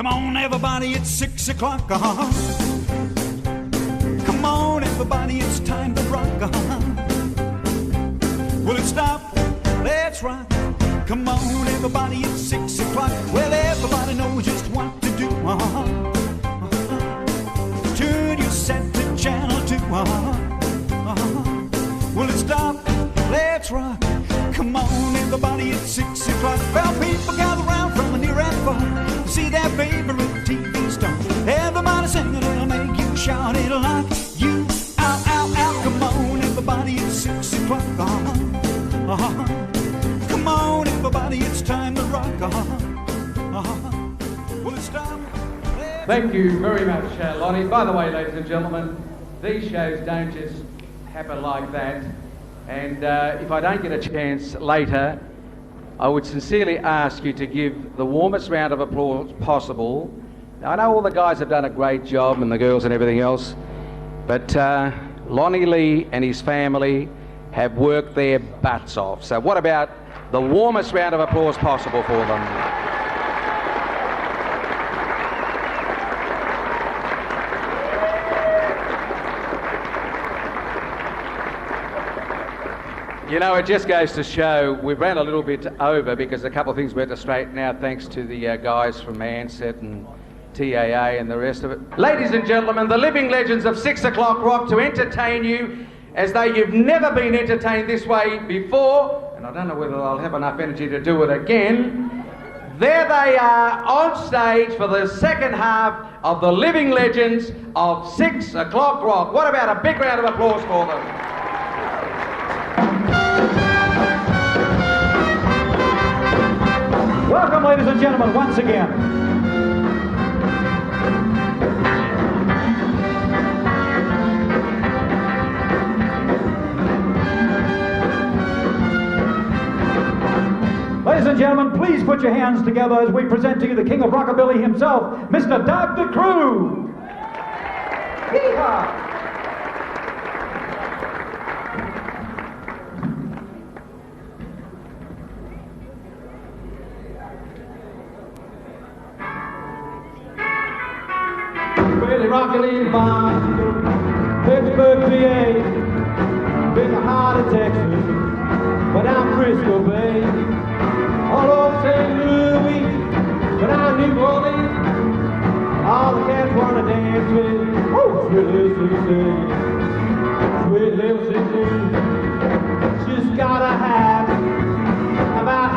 Come on, everybody, it's 6 o'clock. Come on, everybody, it's time to rock. Will it stop? Let's rock. Come on, everybody, it's 6 o'clock. Well, everybody knows just what to do. Turn your set to channel 2. Will it stop? Let's rock. Come on, everybody, it's 6 o'clock. Well, people gather round from near and far to see their favorite TV star. Everybody singing, it'll make you shout, it'll knock you out, out, out. Come on, everybody, it's 6 o'clock. Come on, everybody, it's time to rock. Will it stop? Thank you very much, Lonnie. By the way, ladies and gentlemen, these shows don't just happen like that. And if I don't get a chance later, I would sincerely ask you to give the warmest round of applause possible. Now, I know all the guys have done a great job, and the girls and everything else, but Lonnie Lee and his family have worked their butts off. So what about the warmest round of applause possible for them? You know, it just goes to show we ran a little bit over because a couple of things we had to straighten out thanks to the guys from Ansett and TAA and the rest of it. Ladies and gentlemen, the living legends of 6 o'clock rock to entertain you as though you've never been entertained this way before, and I don't know whether I'll have enough energy to do it again. There they are on stage for the second half of the living legends of 6 o'clock rock. What about a big round of applause for them? Welcome, ladies and gentlemen, once again. Ladies and gentlemen, please put your hands together as we present to you the king of rockabilly himself, Mr. Dr. Crew. Hee-haw! Rockabilly Bond, Pittsburgh, PA, in the heart of Texas, but I'm Frisco Bay, all over St. Louis, but I'm New Orleans, all the cats wanna dance with, oh, sweet little 16, sweet little 16, she's got a hat, about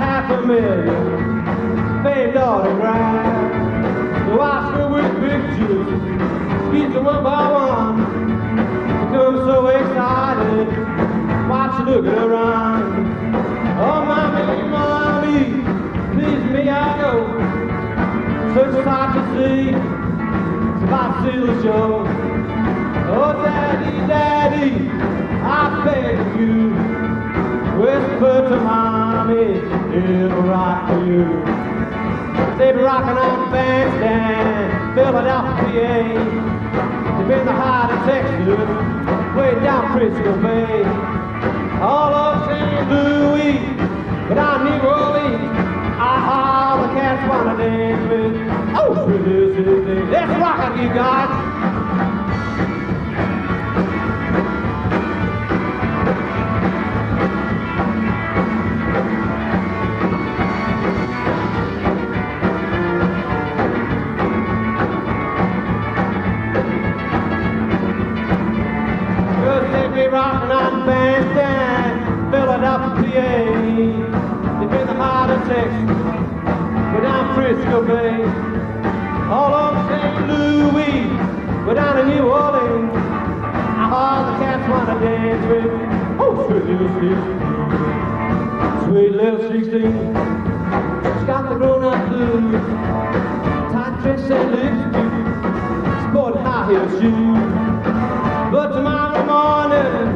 $500,000, famed autograph, so I still with pictures. He's the one by one. Becomes so excited. Watch her looking around. Oh, mommy, please me, I know. Such a sight to see. It's about to see the show. Oh, daddy, I beg you. Whisper to mommy, it'll rock for you. They've been rocking on bandstand, Philadelphia. They've been the heart of Texas, way down Frisco Bay. All over St. Louis, but I'm New Orleans. All the cats wanna dance with. Oh, sweet little 16. Let's rock it, you guys. Rockin' on bandstand, Philadelphia, they've been the heart of Texas, but down Frisco Bay, all over St. Louis, but down in New Orleans, all the cats wanna dance with, oh, sweet little 16, sweet little 16, she's got the grown-up blues, tight dress and lipstick, sporting high-heel shoes, but tomorrow morning,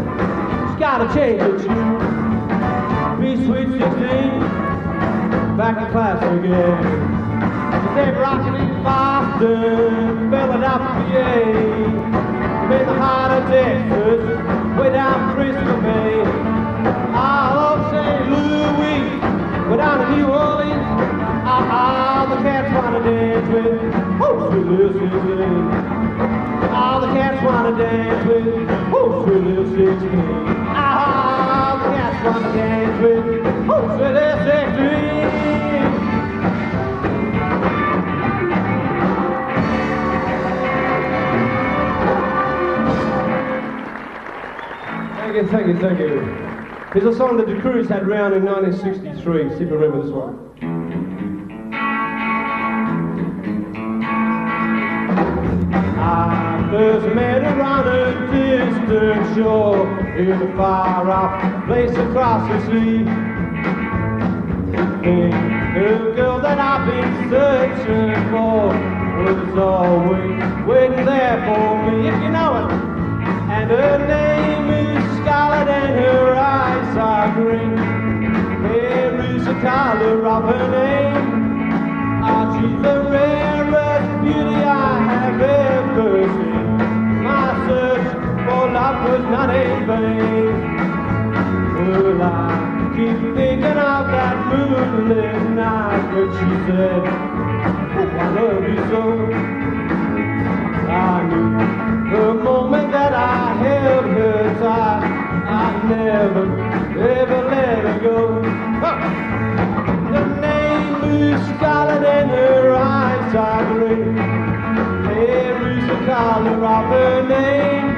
she's gotta change her tune. Be sweet 16, back in class again. They're rocking in Boston, Philadelphia, in the heart of Texas, way down Frisco Bay. All over St. Louis, way down to New Orleans, all the cats wanna dance with. sweet little 16. Ah, that's what I dance with. Oh, sweet little 16. Thank you, thank you. Here's a song that the Crews had round in 1963. See if you remember this one. I first met her on a distant shore in a far-off place across the sea. The girl that I've been searching for was always waiting there for me, if you know it. And her name is Scarlet and her eyes are green. There is the color of her name. Oh, she's the rarest beauty I have ever seen. My search for love was not in vain. Well, I keep thinking of that moonlit night when she said, oh, I love you so. I knew the moment that I held her tight, I'd never, ever let her go. The name is Scarlet and her eyes are green. Hair is the color of her name.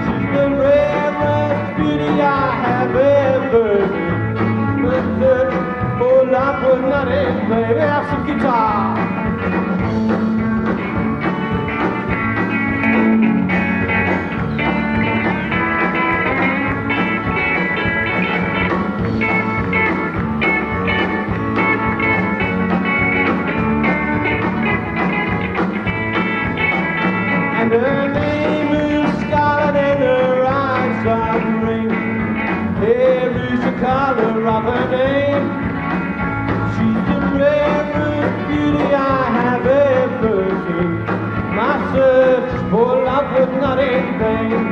She's the rarest beauty I have ever seen. The search for love was not in vain. We have some guitar. Her name is Scarlet and her eyes are green. Hair is the color of her name. She's the rarest beauty I have ever seen. My search for love was not in vain.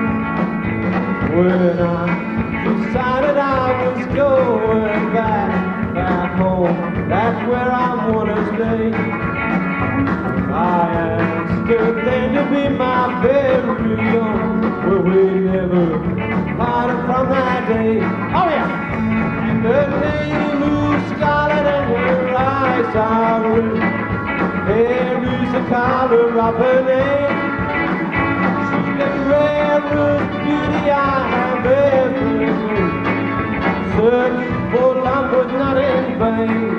When I decided I was going back home, that's where I wanna stay. I asked her then to be my very own. Well, we never parted from that day. Oh yeah! And her name is Scarlet and her eyes are green. Hair is the color of her name. She's the rarest beauty I have ever seen. Search for love was not in vain.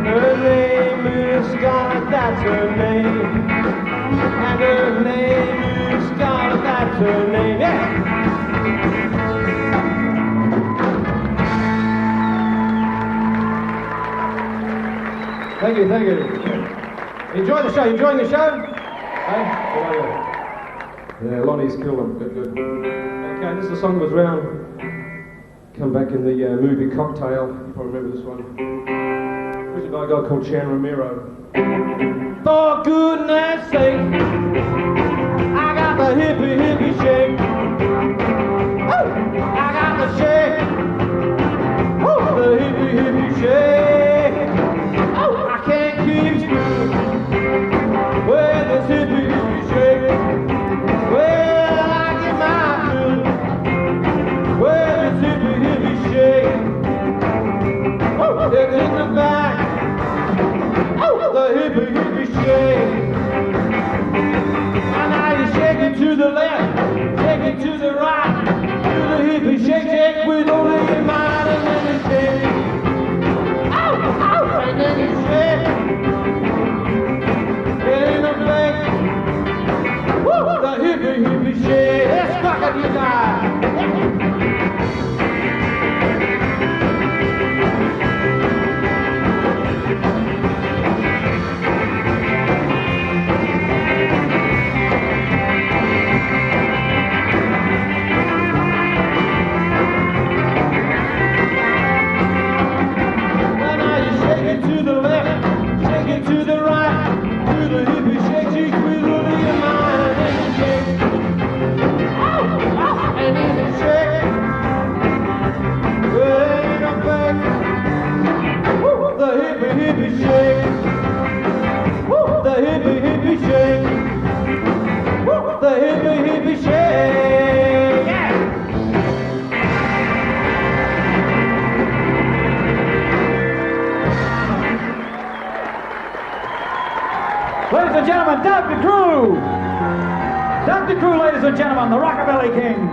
Her name is Scarlet, that's her name. And her name is Scarlet, that's her name. Yeah! Thank you, thank you. Enjoy the show, enjoying the show? Hey? Yeah, Lonnie's killed him, good, good. Okay, this is a song that was round. Come back in the movie Cocktail, you probably remember this one. Written by a guy called Chan Romero. For goodness sake, I got the hippie hippie shake. Woo! I got the shake. Woo! The hippie hippie shake. Oh, I can't keep still. Well, this hippie hippie shake. Well, I get my fill. Well, this hippie hippie shake. Oh, it's in the back. The hippie hippie shake. And now you shake it to the left. Dr. Crew! Dr. Crew, ladies and gentlemen, the Rockabilly King.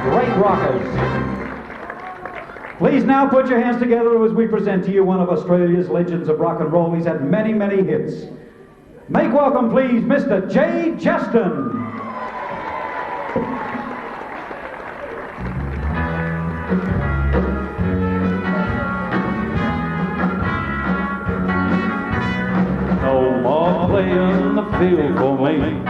Great rockers. Please now put your hands together as we present to you one of Australia's legends of rock and roll. He's had many, many hits. Make welcome, please, Mr. Jay Justin. No more playing the field for me.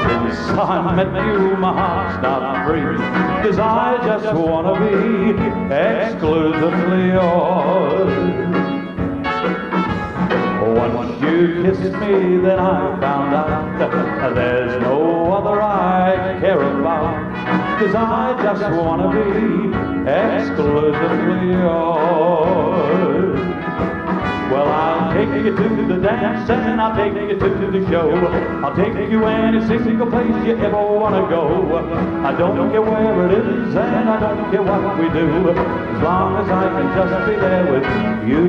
Since I met you, my heart stopped free. 'Cause I just wanna be exclusively yours. Once you kissed me, then I found out there's no other I care about. 'Cause I just wanna be exclusively yours. Well, I'll take you to the dance and I'll take you to the show. I'll take you any single place you ever want to go. I don't care where it is and I don't care what we do, as long as I can just be there with you.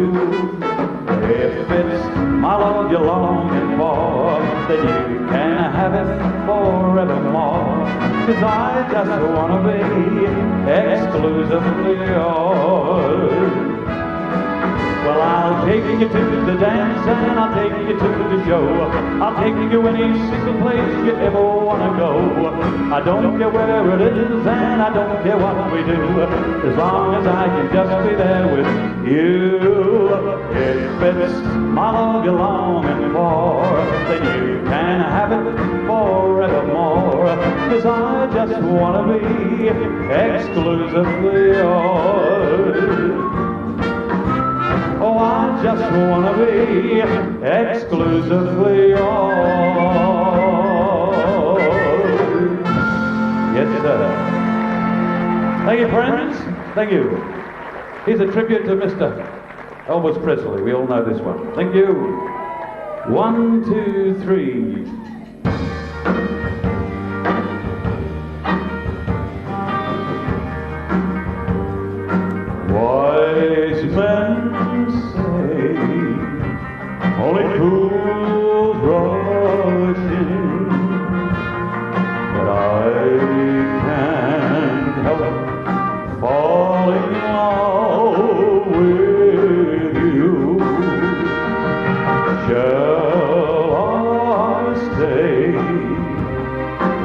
If it's my love you're longing for, then you can have it forevermore. 'Cause I just want to be exclusively yours. Well, I'll take you to the dance and I'll take you to the show. I'll take you any single place you ever want to go. I don't care where it is and I don't care what we do, as long as I can just be there with you. If it's my love you're longing for, then you can have it forevermore. 'Cause I just want to be exclusively yours. Oh, I just want to be exclusively yours. Yes, sir. Thank you, friends. Thank you. Here's a tribute to Mr. Elvis Presley. We all know this one. Thank you. 1, 2, 3. Wise men say only fools rush in, but I can't help falling in love with you. Shall I stay?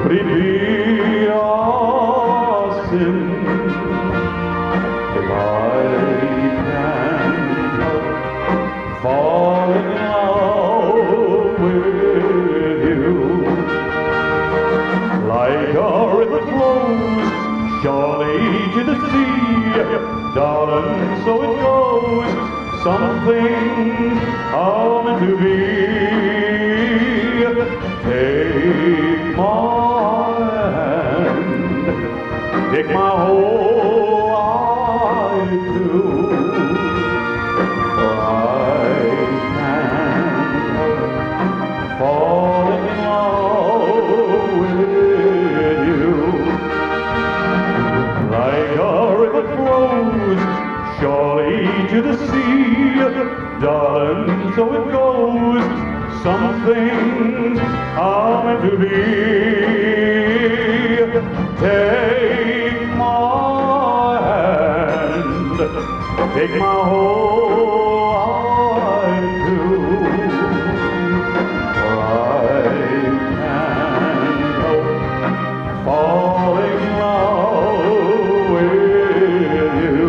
Would it be a sin if I can't help falling in love with you? Like a river flows surely to the sea, darling, so it goes. Some things are meant to be. Take my hand, take my whole life too, for I can't help falling in love with you. Like a river flows surely to the sea, darling, so it goes. Some things are meant to be. Take my hand, take my whole life too, for I can't help falling in love with you.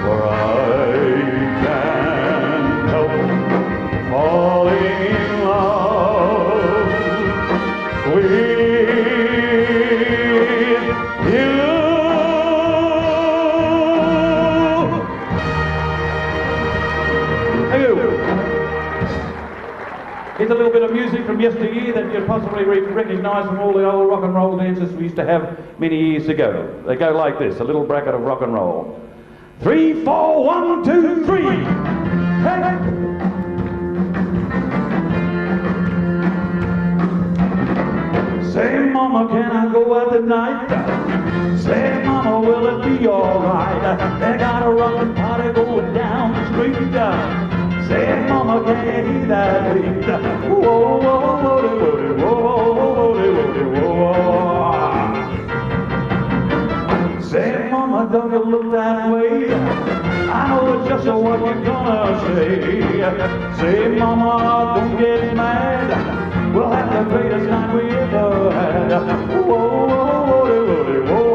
For I can't help falling in love with you. Thank you. Here's a little bit of music from yesteryear that you'll possibly recognize from all the old rock and roll dances we used to have many years ago. They go like this, a little bracket of rock and roll. 3, 4, 1, 2, 3. Hey. Say, mama, can I go out tonight? Say, mama, will it be alright? They got a rockin' party going down the street. Say, mama, can you hear that beat? Whoa, whoa, whoa, whoa, whoa, whoa, whoa, whoa. Say, mama, don't you look that way? I know just what you're gonna say. Say, mama, don't get mad. We'll have the greatest night we ever had. Whoa, whoa, whoa, whoa, whoa,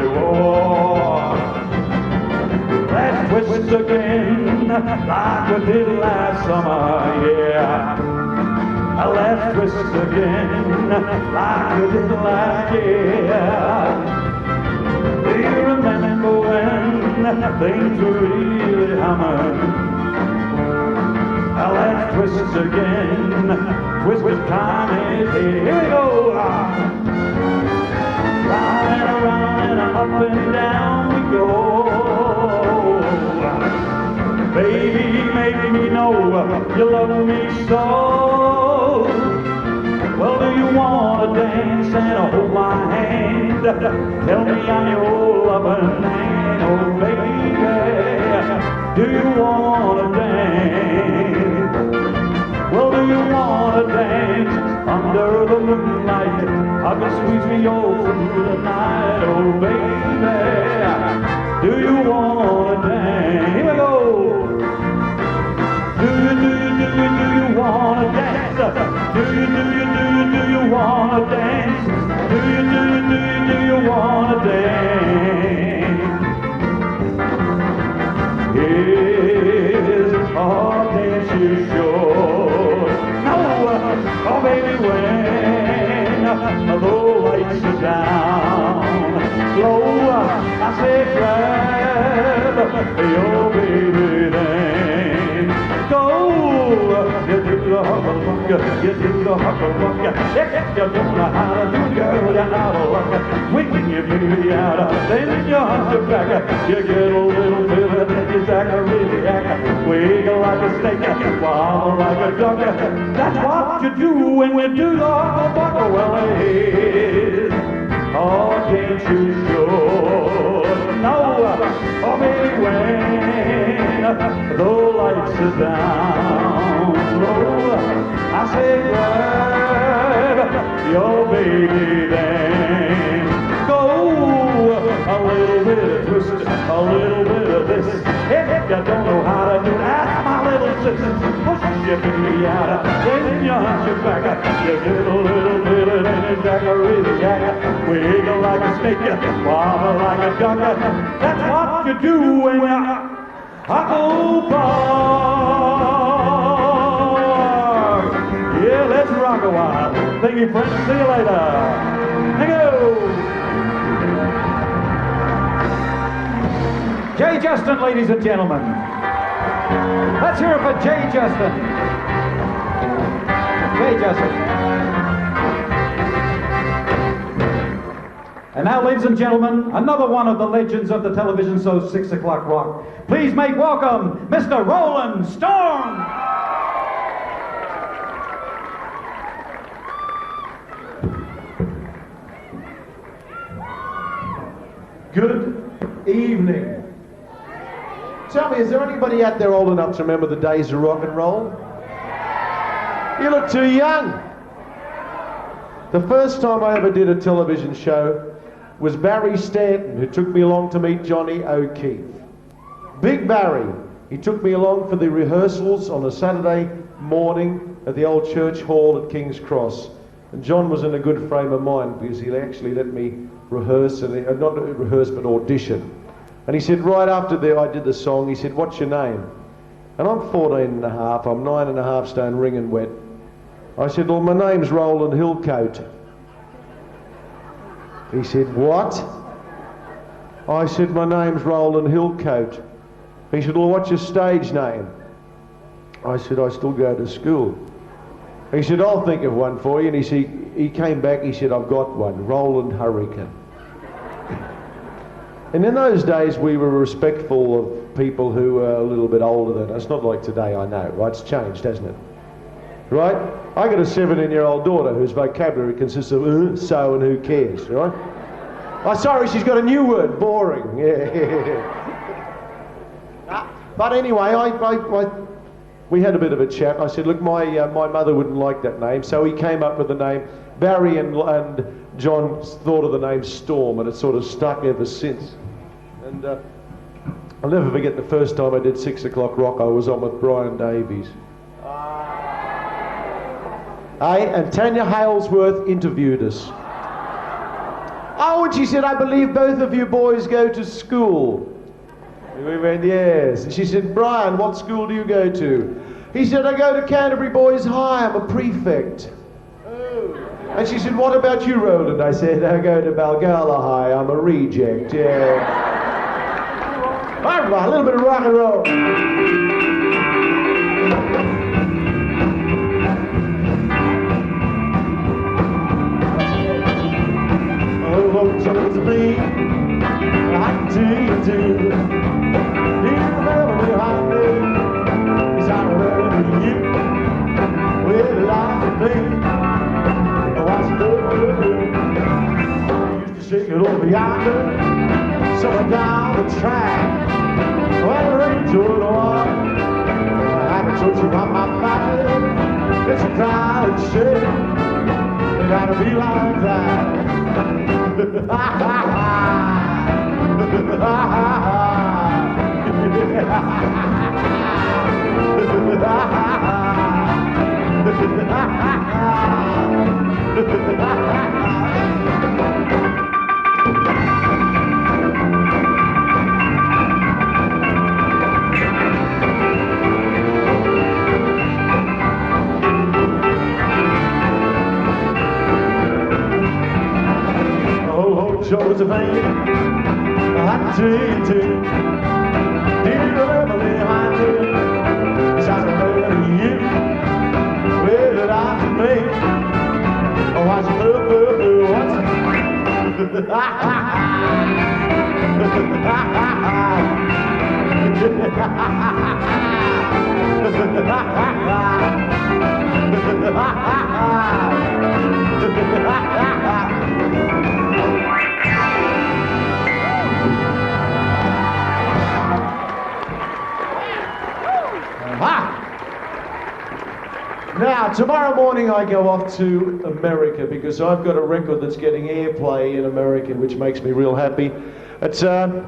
whoa. Let's twist again, like we did last summer, yeah. Let's twist again, like we did last year. Do you remember when things were really humming? Let's twist again, twist with time is here. Here we go! Round and around and up and down we go. Baby, make me know you love me so. Well, do you want to dance and hold my hand? Tell me I'm your loving man, oh baby. Do you want to dance? Well, do you want to dance under the moonlight? I can squeeze me all through the night, oh baby. Do you want to dance? Here we go. Do you want to dance? Do you want to dance? Do you want to dance? Is our dance you sure? No, oh baby, when the lights are down, slow, I say grab your baby then. Go! You do the hucklebuck, you do the hucklebuck. If you don't know how to do it, girl, you're out of luck. When you baby out, then you hunt your back. You get a little bit and then you act a really act. Wiggle like a snake, wobble like a duck. That's what you do when you do the hucklebuck. Well, it is, oh, can't you sure? No, oh, baby, when the lights are down low, I say grab your baby then. Go a little bit of twist, a little bit of this. If you don't know how to do that, my little sister, push your baby out, then you hunt your back. You get a little bit of then you jack a really jack. Wiggle like a snake, wobble like a duck. That's what you do when you hucklebuck. Yeah, let's rock a while. Thank you, friends. See you later. Thank you. Jay Justin, ladies and gentlemen. Let's hear it for Jay Justin. Jay Justin. And now, ladies and gentlemen, another one of the legends of the television show 6 O'Clock Rock. Please make welcome Mr. Roland Storm. Good evening. Tell me, is there anybody out there old enough to remember the days of rock and roll? You look too young. The first time I ever did a television show was Barry Stanton, who took me along to meet Johnny O'Keefe. Big Barry, he took me along for the rehearsals on a Saturday morning at the old church hall at King's Cross. And John was in a good frame of mind because he actually let me rehearse, and not rehearse but audition. And he said, right after I did the song, he said, what's your name? And I'm 14 and a half, I'm 9.5 stone wringing wet. I said, well, my name's Roland Hillcoat. He said, what? I said, my name's Roland Hillcoat. He said, well, what's your stage name? I said, I still go to school. He said, I'll think of one for you. And he came back, he said, I've got one, Roland Hurricane. And in those days, we were respectful of people who were a little bit older than us. Not like today, I know, right? It's changed, hasn't it? Right? I got a 17-year-old daughter whose vocabulary consists of so and who cares, right? Oh, sorry, she's got a new word, boring. Yeah. But anyway, we had a bit of a chat. I said, look, my mother wouldn't like that name, so he came up with the name. Barry and John thought of the name Storm, and it sort of stuck ever since. And I'll never forget the first time I did 6 o'clock rock. I was on with Brian Davies. And Tanya Halesworth interviewed us. Oh, and she said, I believe both of you boys go to school. We went, yes. And she said, Brian, what school do you go to? He said, I go to Canterbury Boys High, I'm a prefect. Oh. And she said, what about you, Roland? I said, I go to Balgala High, I'm a reject, yeah. All right, a little bit of rock and roll. Oh, chose me, I do you do. You remember me, I do. Cause I remember you with a lot of me. Oh, I used to shake it over yonder, somewhere down the track. When the rain tore on, I haven't told you about my body. It's a cry and shake. It gotta be like that. Ha ha ha! Josephine, I do you do. Do you remember me, I do? Cause I remember you with it out to me. Oh, I said, what's Now, tomorrow morning I go off to America because I've got a record that's getting airplay in America, which makes me real happy. It's, and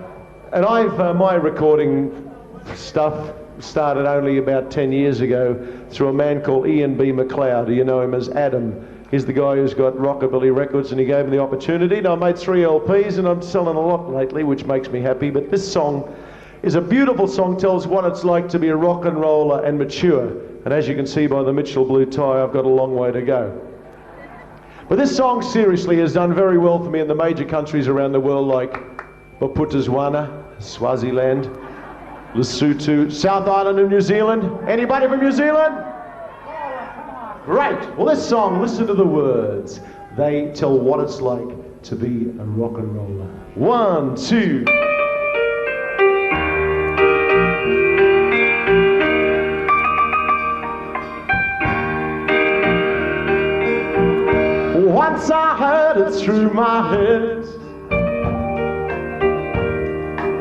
my recording stuff started only about 10 years ago through a man called Ian B. McLeod. You know him as Adam. He's the guy who's got Rockabilly Records, and he gave me the opportunity. And I made 3 LPs, and I'm selling a lot lately, which makes me happy. But this song is a beautiful song, tells what it's like to be a rock and roller and mature. And as you can see by the Mitchell blue tie, I've got a long way to go. But this song, seriously, has done very well for me in the major countries around the world, like Botswana, Swaziland, Lesotho, South Island of New Zealand. Anybody from New Zealand? Great. Well, this song, listen to the words. They tell what it's like to be a rock and roller. 1, 2. Once I heard it through my head,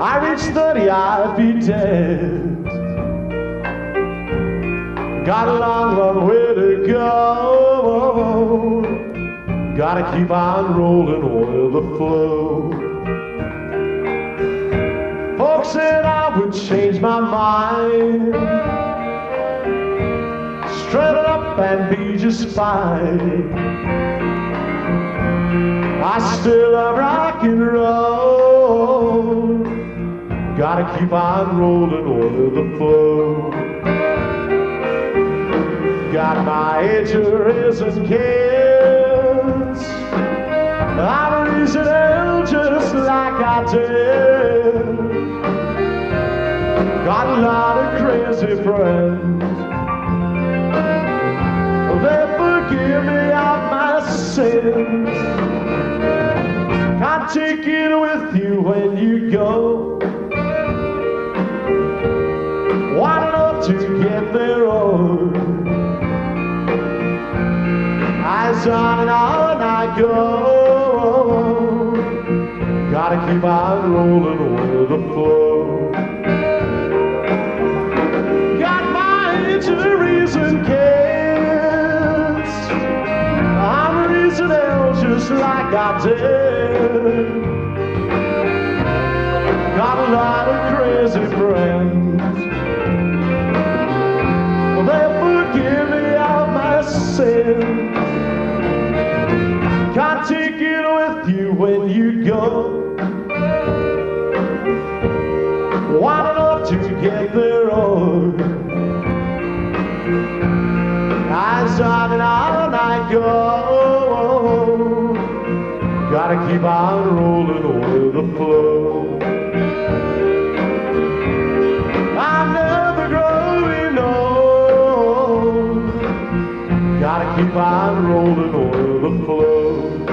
I reached 30, I'd be dead. Got a long, long way to go. Gotta keep on rolling, oil the flow. Folks said I would change my mind, straighten up and be just fine. I still love rock and roll. Gotta keep on rolling, oil the flow. Got my edges and kids. I'm raising hell just like I did. Got a lot of crazy friends. They forgive me of my sins. Can't take it with you when you go. Wide enough to get their own. Eyes on and on I go. Gotta keep on rolling over the floor. Got my edges just like I did. Got a lot of crazy friends. They'll forgive me all my sins. Can't take it with you when you go. Wide enough to get there on. Eyes on and on I go. Gotta keep on rolling with the flow. I'm never growing old. Gotta keep on rolling with the flow.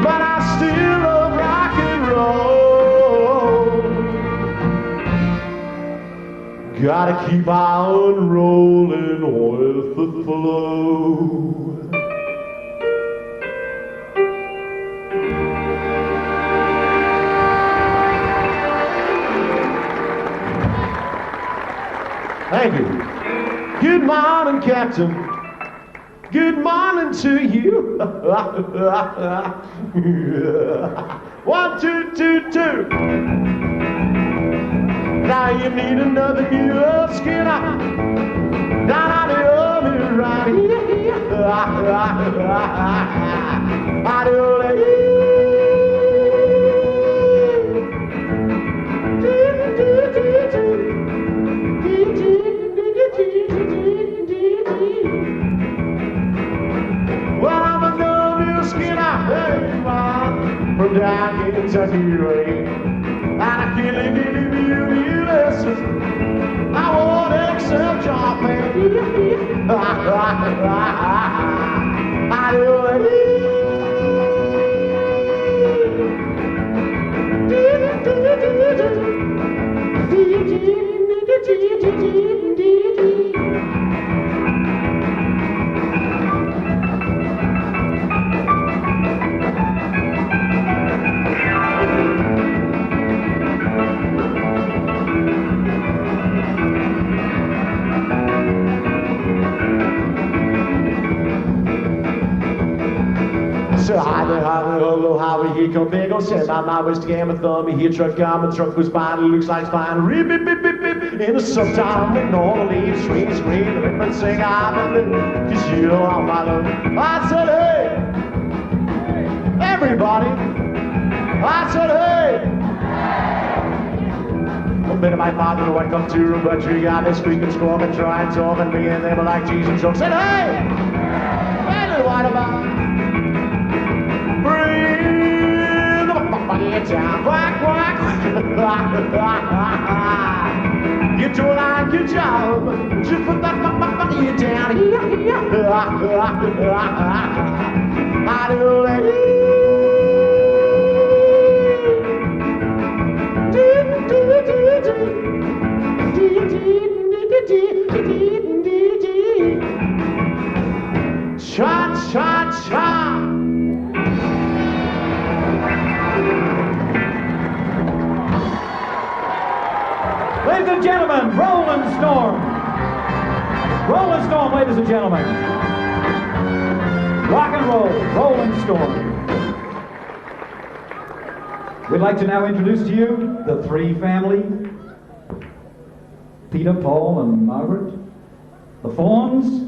But I still love rock and roll. Gotta keep on rolling with the flow. Thank you. Good morning, Captain. Good morning to you. 1, 2, 2, 2. Now you need another new Skinner. Down on the army right here. I do well, I'm a new Skinner. Hey, from down in Kentucky rain. And I can't give you lessons. I won't accept your pain. I do So hello, how are you? Come big, go set my mind was scam a thumb. He truck got my truck was fine, it looks like fine. Rip, bip, bip, bip, bip. In the summertime, when all the leaves scream, rip and sing, I'm in it, cause you know I'm my love. I said, hey, everybody. I said, hey. A bit of my father, welcome to room, but you got this squeaking, squawking, trying, talking, me, and they were like cheese and choke. Said, hey, hey, what about? Bring the motherfucker down, quack, quack. You do a like good job. Just put that motherfucker down here. I do like cha cha cha. Ladies and gentlemen, Rolling Storm. Rolling Storm, ladies and gentlemen. Rock and roll, Rolling Storm. We'd like to now introduce to you the Three family. Peter, Paul, and Margaret. The Fawns,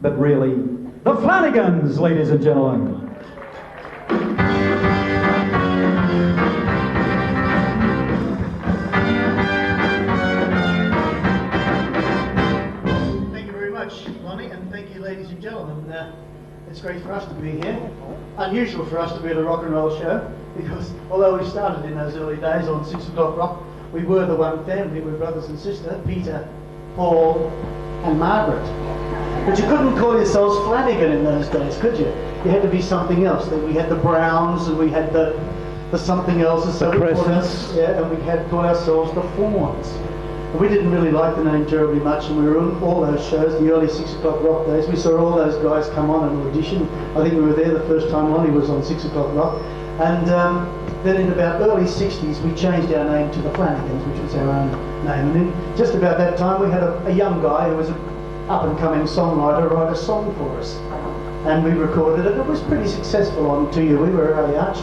but really, the Flanagans, ladies and gentlemen. Lonnie, and thank you, ladies and gentlemen. It's great for us to be here. Unusual for us to be at a rock and roll show, because although we started in those early days on 6 o'clock rock, we were the one family. We were brothers and sisters, Peter, Paul, and Margaret. But you couldn't call yourselves Flanagan in those days, could you? You had to be something else. We had the Browns, and we had the something else, and so we called and we had called ourselves the Fawns. We didn't really like the name terribly much, and we were on all those shows, the early 6 o'clock rock days. We saw all those guys come on and audition. I think we were there the first time Lonnie was on 6 o'clock rock. And then in about early 60s, we changed our name to the Flanagans, which was our own name. And then just about that time, we had a young guy who was an up-and-coming songwriter write a song for us. and we recorded it. It was pretty successful on To You. We were early arch.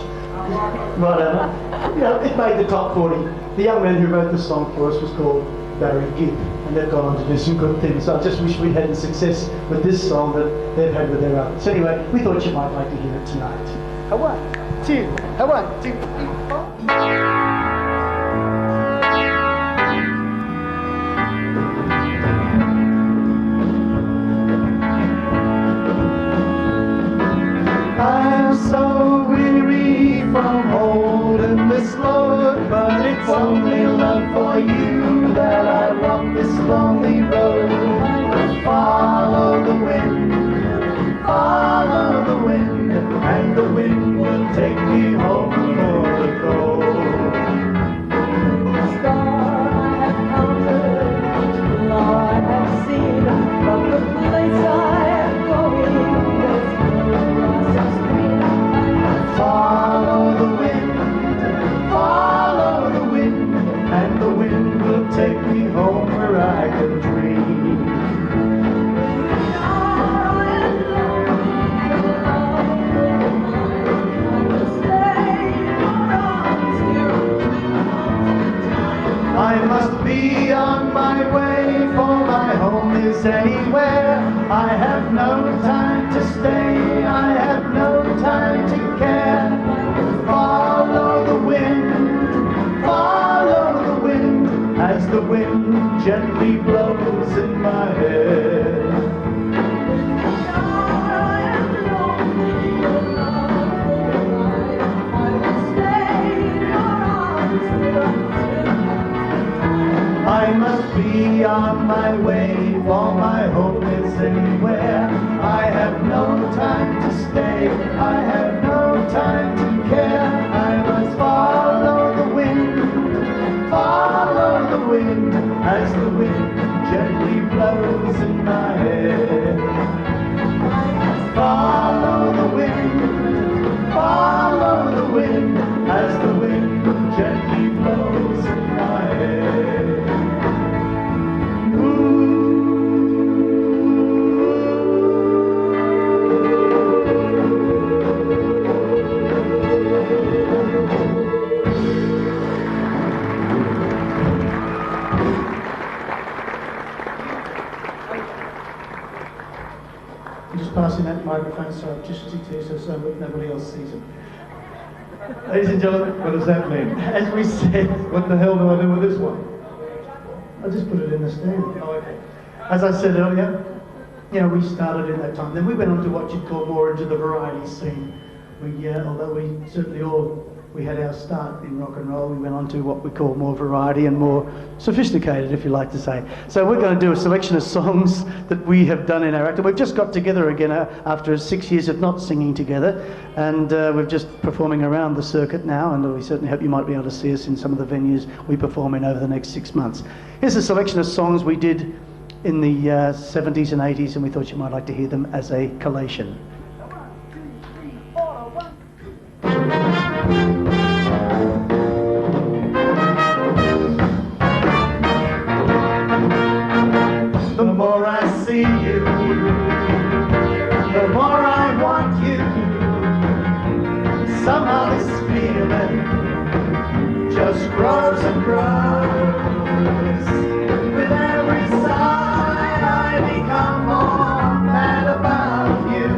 Right, Emma. You know, it made the top 40. The young man who wrote the song for us was called Barry Gibb, and they've gone on to do some good things. So I just wish we'd had the success with this song that they've had with their others. So anyway, we thought you might like to hear it tonight. 1, 2, 1, 2, 3, 4. I'm so weary from holding this load, but it's only love for you that I walk this lonely road. Follow the wind, and the wind will take me home for the gold. Star I have counted, law I have seen, but the place I am going, there's no grass as green. Follow the wind, and the wind will take me home where I can dream. I must be on my way, for my home is anywhere. I have no time to stay, I have no time to care. Follow the wind, as the wind gently blows in my hair. I must be on my way, for my home is anywhere. I have no time to stay, I have no time to care. I must follow the wind, as the wind gently blows in my hair. Follow the wind, as the wind gently blows in my hair. Just passing that microphone, so just stick to you so nobody else sees it. Ladies and gentlemen, What does that mean? as we said, What the hell do I do with this one? I'll just put it in the stand. Oh, okay. As I said earlier, you know, we started in that time. Then we went on to what you'd call more into the variety scene. Although we certainly we had our start in rock and roll, we went on to what we call more variety and more sophisticated, if you like to say. So we're going to do a selection of songs that we have done in our act. We've just got together again after 6 years of not singing together, and we're just performing around the circuit now, and we certainly hope you might be able to see us in some of the venues we perform in over the next 6 months. Here's a selection of songs we did in the 70s and 80s, and we thought you might like to hear them as a collation. The more I see you, the more I want you. Somehow this feeling just grows and grows. With every sigh I become more mad about you,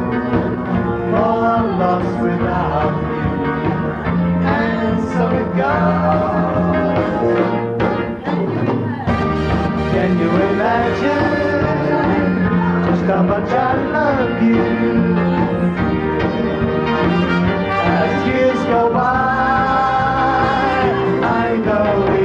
more lost without you, and so it goes. Can you imagine just how much I love you? As years go by, I know we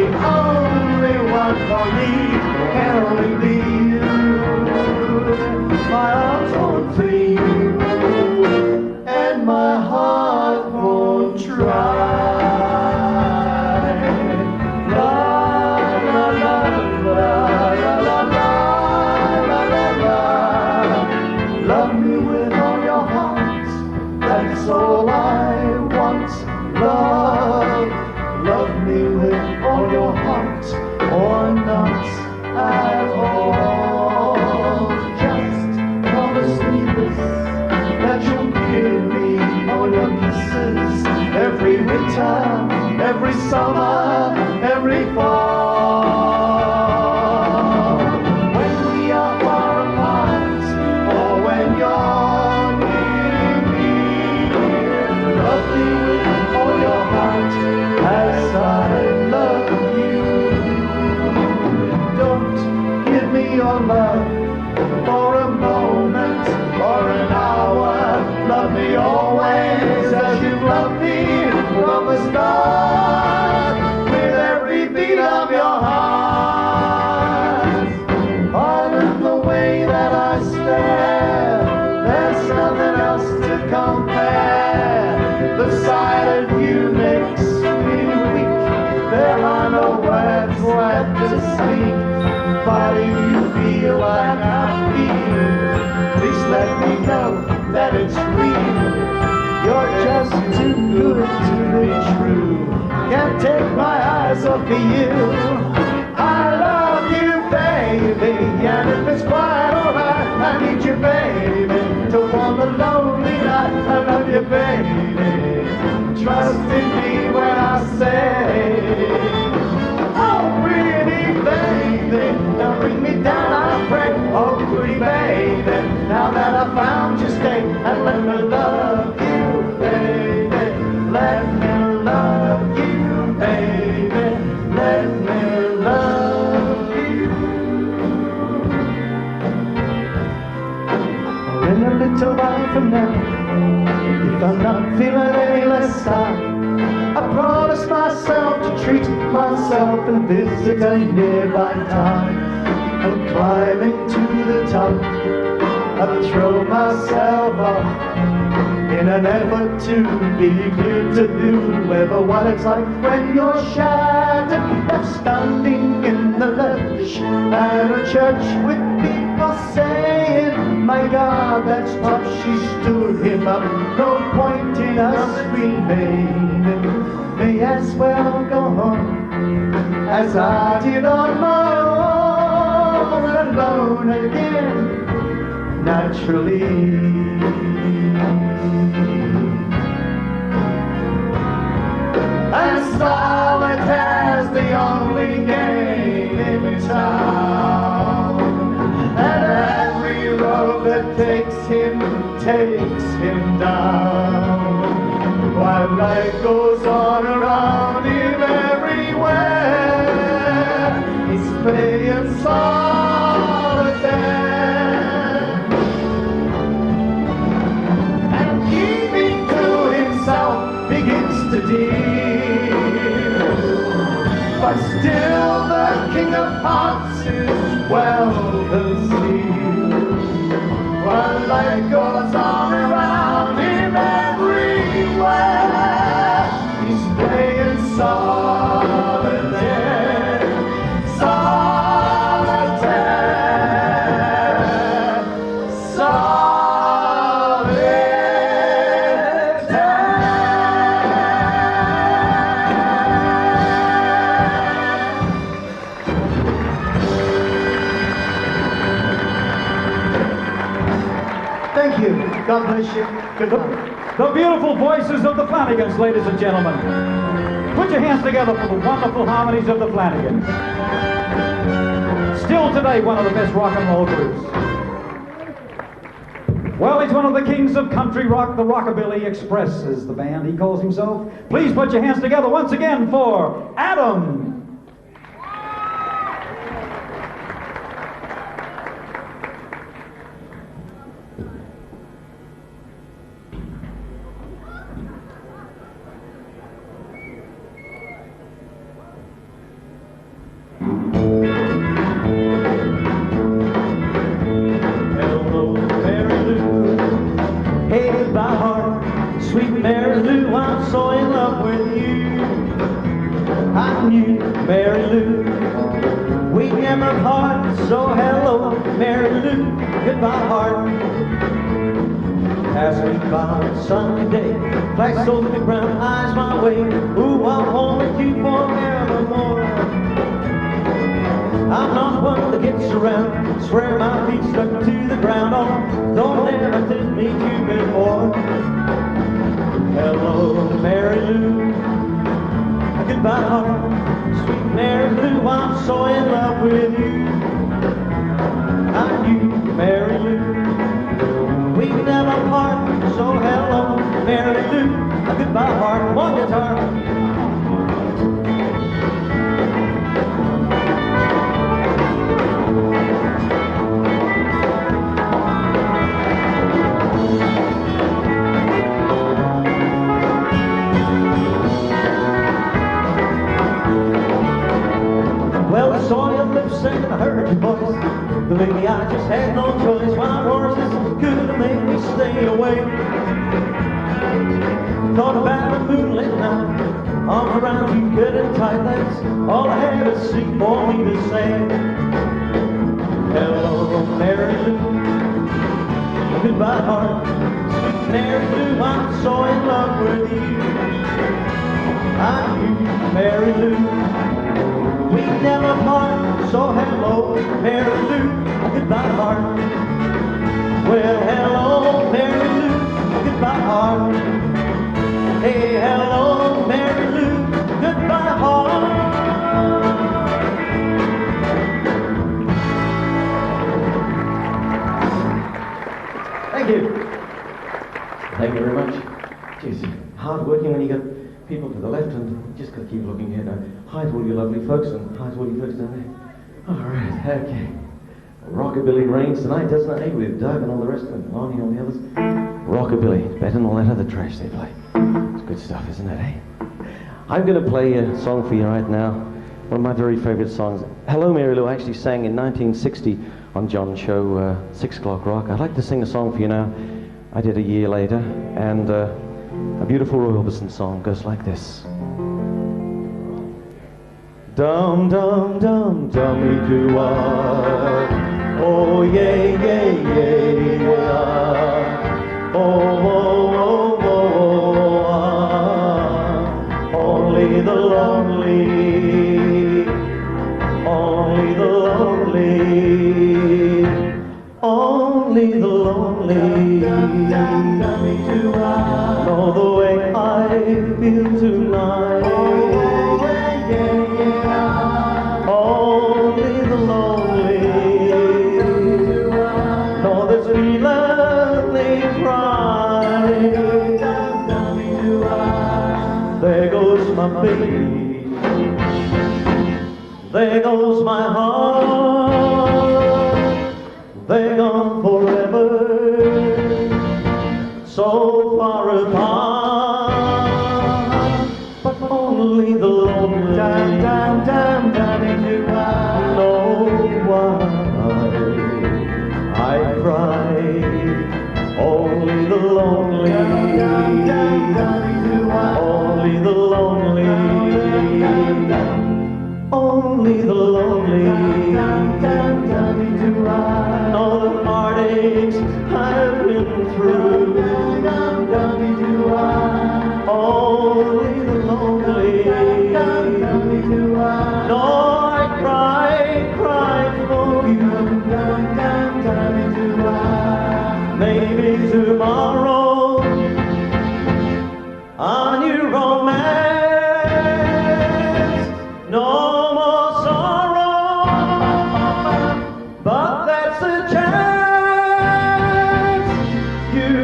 every summer, every fall. When we are far apart, or when you're near me, love me with all your heart as I love you. Don't give me your love for a moment or an hour. Love me always as you love me from the start, with every beat of your heart. All of the way that I stare, there's nothing else to compare. The sight of you makes me weak. There are no words left to speak. But if you feel like I feel, please let me know that it's real. You're just too good to be true. Can't take my eyes off of you. I love you, baby, and if it's quite alright, I need you, baby, to warm the lonely night. I love you, baby. Trust in me when I say, oh, pretty baby, now bring me down, I pray. Oh, pretty baby, now that I found you, stay and let me love you, baby. Let me love you, baby. Let me love you. In a little while from now, if I'm not feeling any less sad, I promise myself to treat myself and visit a nearby town. And climbing to the top, I'll throw myself off in an effort to be clear to whoever what it's like when you're shattered, left standing in the lurch at a church with people saying, my God, that's tough. She stood him up, no point in us remaining. May as well go home as I did on my own, alone again, naturally. And solitaire's the only game in town, and every road that takes him down, while life goes on around him everywhere. He's playing solitaire and keeping to himself begins to deal, but still the King of Hearts is well concealed, while life goes on around him everywhere. He's playing solitaire, solitaire, Thank you. God bless you. Goodbye. The beautiful voices of the Flanagans, ladies and gentlemen. Put your hands together for the wonderful harmonies of the Flanagans. Still today, one of the best rock and roll groups. Well, he's one of the kings of country rock. The Rockabilly Express is the band he calls himself. Please put your hands together once again for Adam. Sweet Mary Lou, I'm so in love with you. I knew Mary Lou, we never part. So hello, Mary Lou, goodbye heart. As we by Sunday, flash over the ground, eyes my way. Ooh, I'll hold you forevermore. I'm not one that gets around, swear my feet stuck to the ground. Oh, don't ever take me to before. Hello, Mary Lou, goodbye heart, sweet Mary Lou, I'm so in love with you. And you, Mary Lou, we never part, so hello, Mary Lou, a goodbye heart, one guitar. Well, I saw your lips and I heard your voice. Believe me, I just had no choice. Wild horses couldn't make me stay away. Thought about the moonlit night, arms around you good and tight. That's all I had to see for me to say. Hello, Mary Lou, goodbye heart, sweet Mary Lou, I'm so in love with you. I'm you, Mary Lou. We never part, so hello, Mary Lou, goodbye heart. Well, hello, Mary Lou, goodbye heart. Hey, hello, Mary Lou, goodbye heart. Thank you. Thank you very much. Jeez, hard working when you got people to the left and you just got to keep looking here. Now, hi to all you lovely folks and hi to all you folks down there. All right, okay. Rockabilly reigns tonight, doesn't it? Hey, with Doug and all the rest of them, Lonnie and all the others. Rockabilly, it's better than all that other trash they play. It's good stuff, isn't it, eh? I'm going to play a song for you right now. One of my very favorite songs. Hello, Mary Lou actually sang in 1960 on John's show, 6 O'Clock Rock. I'd like to sing a song for you now. I did a year later, and a beautiful Roy Orbison song goes like this. Dum dum dum dummy do what? Oh yeah yeah yeah yeah. Oh oh oh oh. Only the lonely, only the lonely, only the lonely. Know the way I feel tonight. Oh, yeah, yeah. Only the lonely know this feeling they cry. There goes my baby, there goes my heart, they're gone forever. So far apart, but only the lonely know why I cry. Only the lonely, only the lonely, only the lonely know the heartaches I've been through. Only the lonely know I cry, cry for you. Maybe tomorrow a new romance, no more sorrow, but that's a chance you.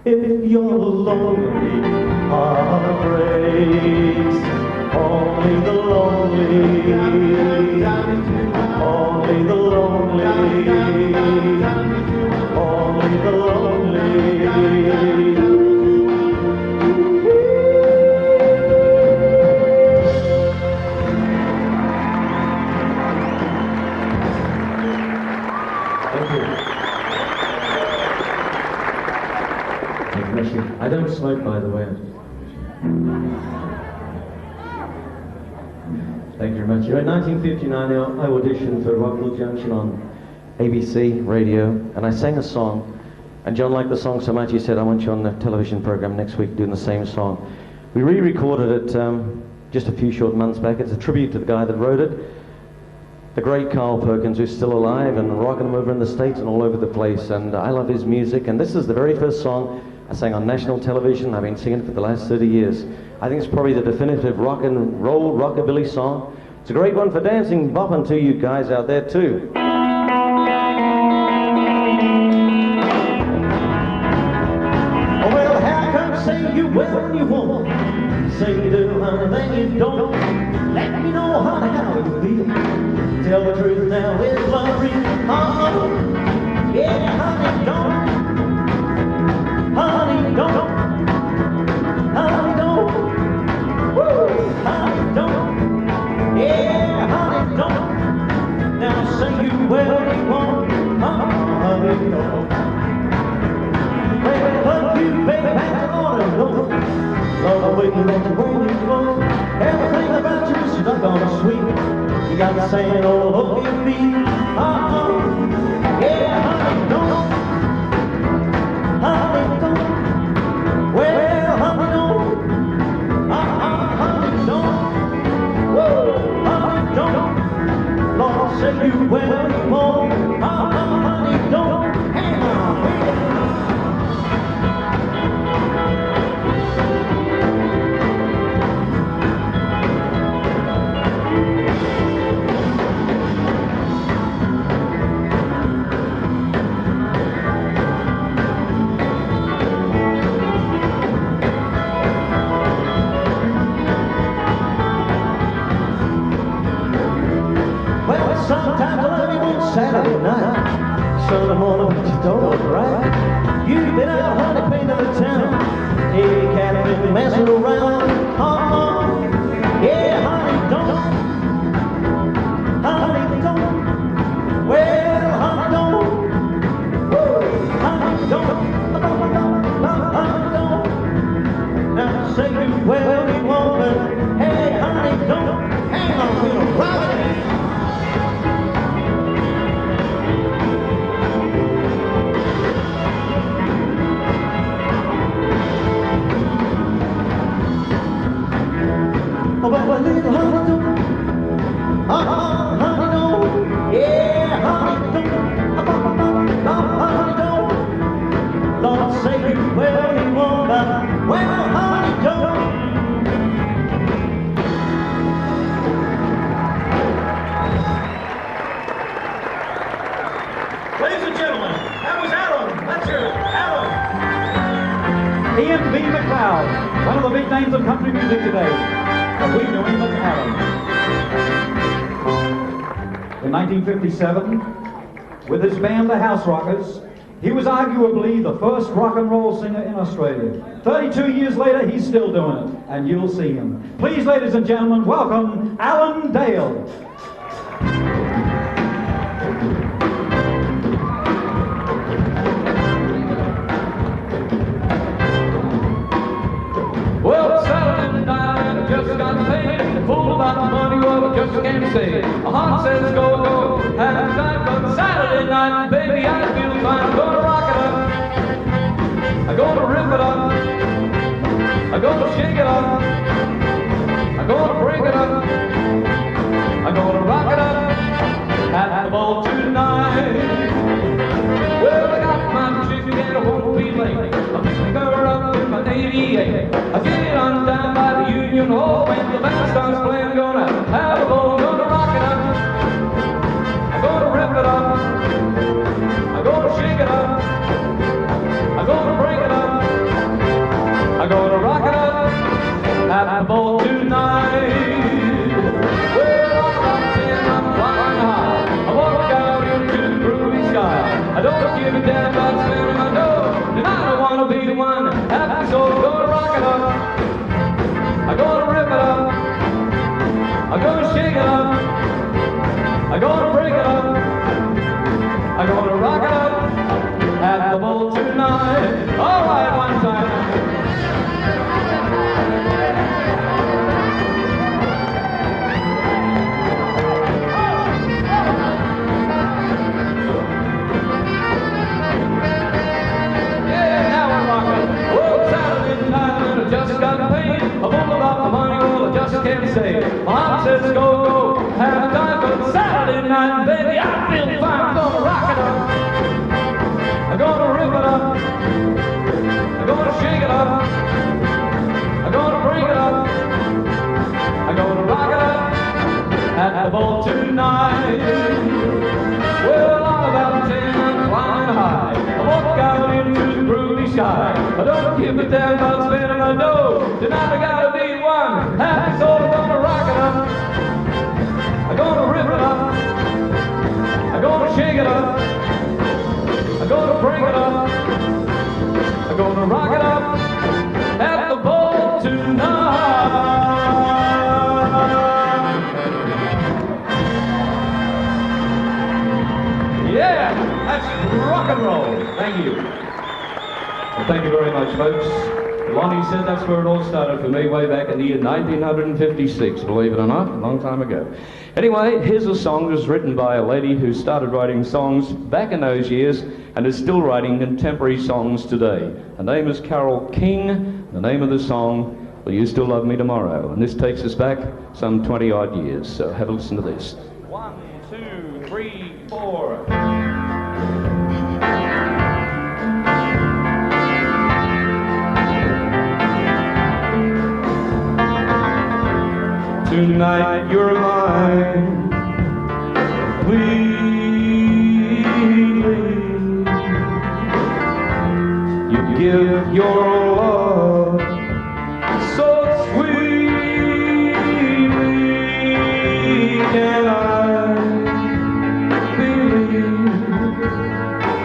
If you're lonely, heart breaks. Only the lonely, only the lonely, only the lonely. I don't smoke, by the way. Thank you very much. In 1959, I auditioned for Rockabilly Junction on ABC radio, and I sang a song And John liked the song so much he said, I want you on the television program next week doing the same song. We re-recorded it just a few short months back. It's a tribute to the guy that wrote it, the great Carl Perkins, who's still alive and rocking him over in the States and all over the place. And I love his music. And this is the very first song I sang on national television. I've been singing it for the last 30 years. I think it's probably the definitive rock and roll rockabilly song. It's a great one for dancing, bopping to you guys out there too. Well, how come say you will when you won't? Say you do, honey, then you don't. Let me know, honey, how you feel. Tell the truth now, is love real? Yeah, honey, don't. Honey, don't. Honey, don't. Woo, honey, don't. Yeah, honey, don't. Now say you will when you won't. Honey, don't. Love you, baby, back on and on. Love the way you let the way you go. Everything about you is stuck on sweet. You got me saying all over your feet. Yeah, honey, don't. Honey, don't. Well, honey, don't. Honey, don't. Whoa, honey, don't. Lord, say you well, you won't. Honey, don't. Hang on, baby. Sometimes I love you on Saturday night, Sunday morning, but you don't look right. You've been out, honey, painting the town. Hey, cat, been messing around. Yeah, honey, don't. Honey, don't. Well, honey, don't. Woo, honey, don't. Honey, don't. Now say you well, you won't, but hey, honey, don't. Hang on, we'll rock it. But a little honey don't, honey don't, yeah, honey don't, honey don't. Lord, say you well, you won't, but well, honey don't. Ladies and gentlemen, that was Alan. Let's hear it, Alan. Ian B. McLeod, one of the big names of country music today. We knew him as Alan. In 1957, with his band the House Rockers, he was arguably the first rock and roll singer in Australia. 32 years later, he's still doing it, and you'll see him. Please, ladies and gentlemen, welcome Alan Dale. Well, Saturday night, I just got paid. Fool about money, well, I just can't say. A heart says go, go, have time. But Saturday night, baby, I feel fine. I'm gonna rock it up. I'm gonna rip it up. I'm gonna shake it up. I'm gonna break it up. I'm gonna rock it up at the ball tonight. Well, I got my chicken and I won't be late. I'm picking her up in my 88. I get it on down by the Union Hall. When the band starts playing, gonna have a ball, gonna rock it up. I'm gonna rip it up. I'm gonna shake it up. I'm gonna break it up. I'm gonna rock it up at the ball tonight. Well, I'm tonight, baby, I feel fine. I'm gonna rock it up. I'm gonna rip it up. I'm gonna shake it up. I'm gonna bring it up. I'm gonna rock it up at the ball tonight. Well, I'm about 10, I'm flying high. I walk out into the groovy sky. I don't give a damn about spending my dough. Tonight I gotta be one happy soul. I'm gonna rock it up. I'm gonna rip it up. I'm gonna shake it up. I'm gonna bring it up. I'm gonna rock it up at the ball tonight. Yeah, that's rock and roll. Thank you. Well, thank you very much, folks. Lonnie said that's where it all started for me way back in the year 1956, believe it or not, a long time ago. Anyway, here's a song that was written by a lady who started writing songs back in those years and is still writing contemporary songs today. Her name is Carole King. The name of the song, Will You Still Love Me Tomorrow? And this takes us back some 20 odd years, so have a listen to this. 1, 2, 3, 4. Tonight you're mine, completely. You give your love so sweetly. Can I believe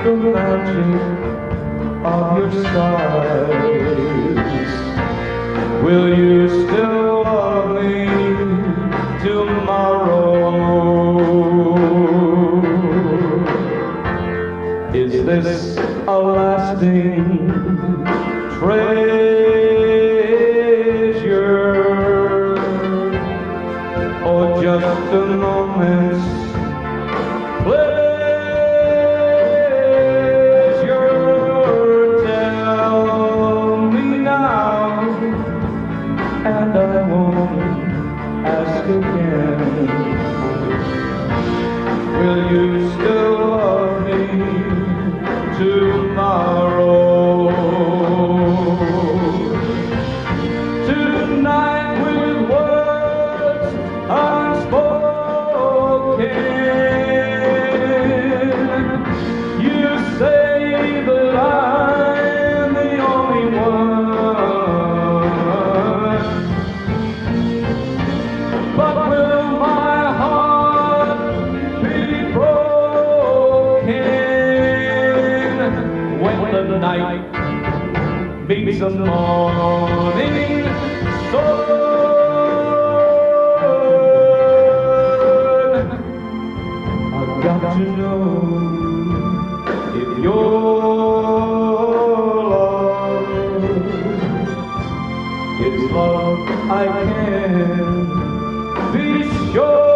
the magic of your sighs? Will you still love me tomorrow? Is this a lasting treasure, or just a moment's pleasure? Tell me now, and I won't ask again. Will you still love me tomorrow? Tonight with words unspoken, you say that I'm the only one. But will my heart be broken when the night meets the morning sun? I've got to know if your love is love I can be sure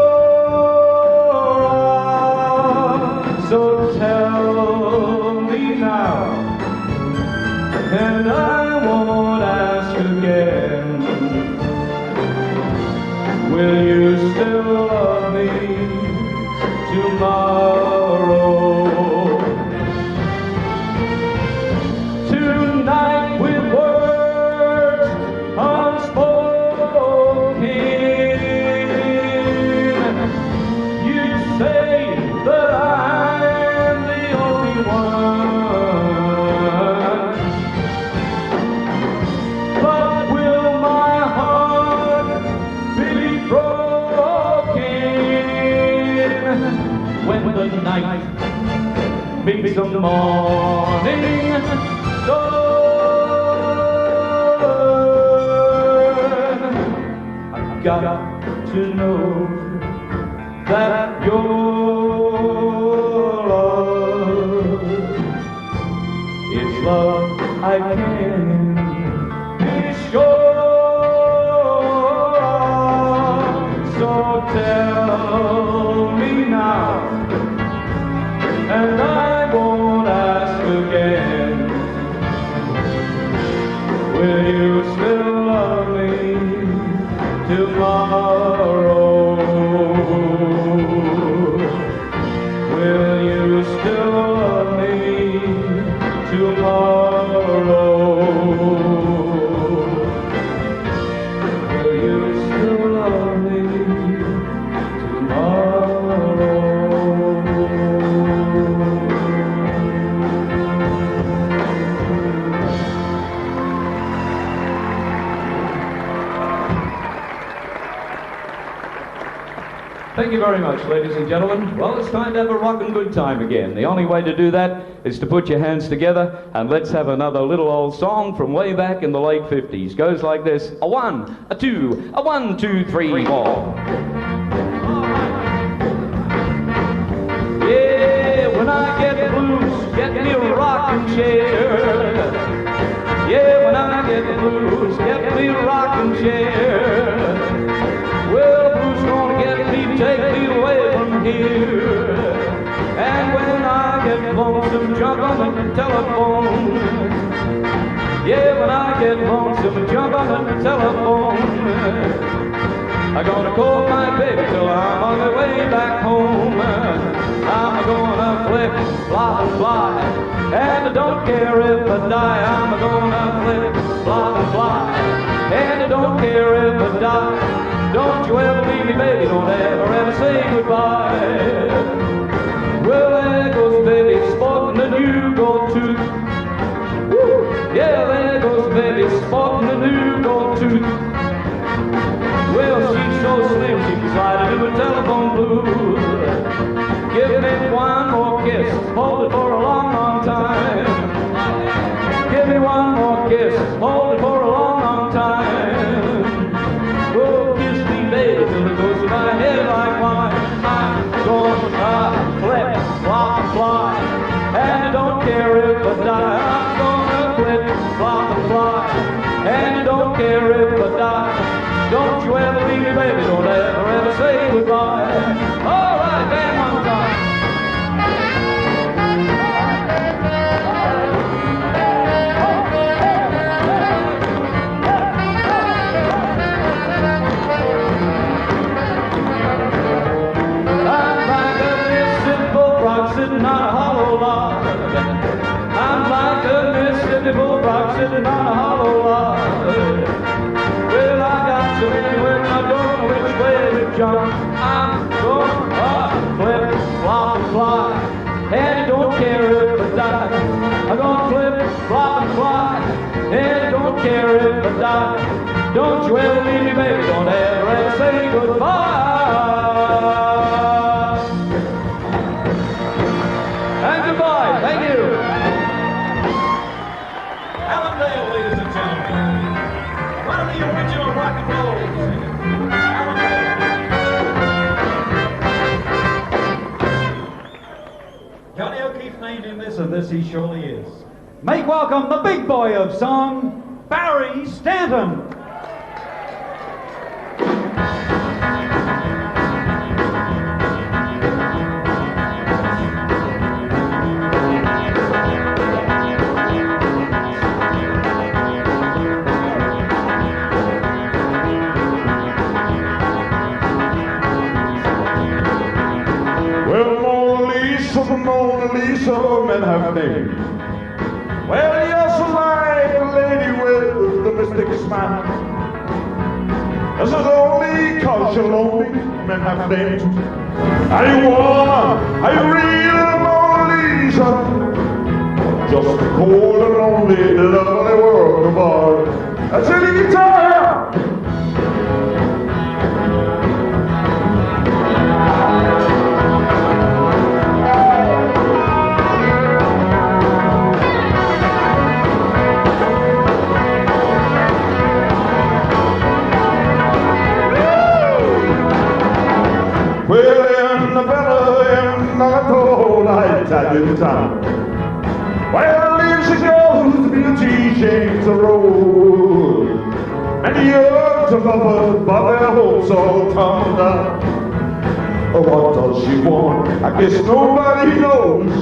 of. So tell me now, and I won't ask again. Will you still love me tomorrow? Tonight with words unspoken, you say that I'm the only one. But will my heart be broken when the night meets the morning sun? I've got to know that your love is love I can be sure of. So tell me now, and I won't ask again. Will you still love me tomorrow? thank you very much, ladies and gentlemen. Well, it's time to have a rockin' good time again. The only way to do that is to put your hands together and let's have another little old song from way back in the late 50s. Goes like this: a 1, a 2, a 1, 2, 3, 4. Yeah, when I get blues, get me a rocking chair. Yeah, when I get blues, get me a rocking chair. Well, blues gonna get me, take me away from here. And when I get lonesome, jump on the telephone. Yeah, when I get lonesome, jump on the telephone. I'm gonna call my baby till I'm on the way back home. I'm gonna flip, flop, and fly, and I don't care if I die. I'm gonna flip, flop, and fly, and I don't care if I die. Don't you ever leave me, baby, don't ever say goodbye. Well, there goes baby, sporting a new gold tooth. Woo! Yeah, there goes baby, sporting a new gold tooth. Well, she's so slim, she can slide into a telephone booth. Give me one more kiss, hold it for a long, long time. Give me one more kiss, hold it for a long, long time. Oh, kiss me, baby, till it goes to my head like wine. I'm gonna flip, flop, and fly, and I don't care if I die. I'm gonna flip, flop, and fly, and I don't care if I die. Don't you ever leave me, baby, don't ever say goodbye. All right, band, one time. I'm like a Mississippi bullfrog sitting on a hollow log. I'm like a Mississippi bullfrog sitting on a hollow log. Well, I got so many women, I don't know which way to jump. I'm gonna flip, flop, and fly, and I don't care if I die. I'm gonna flip, flop, and fly, and I don't care if I die. Don't you ever leave me, baby, don't ever say goodbye. And goodbye, thank you. Alan Dale, ladies and gentlemen. One of the original rock and roll singers. Alan Dale. Johnny O'Keefe named him this, and this he surely is. Make welcome the big boy of song, Barry Stanton. Mona Lisa, men have names. Well, you're so like a lady with the mystic smile. This is only cause you're lonely, men have names. Are you warm? Are you real, Mona Lisa? Just a cold and lonely, lovely world of art. That's a guitar. In town. Well, here she goes, beauty shakes the road, and the earth of lovers, but their hopes all tumble down. Oh, what does she want? I guess nobody knows.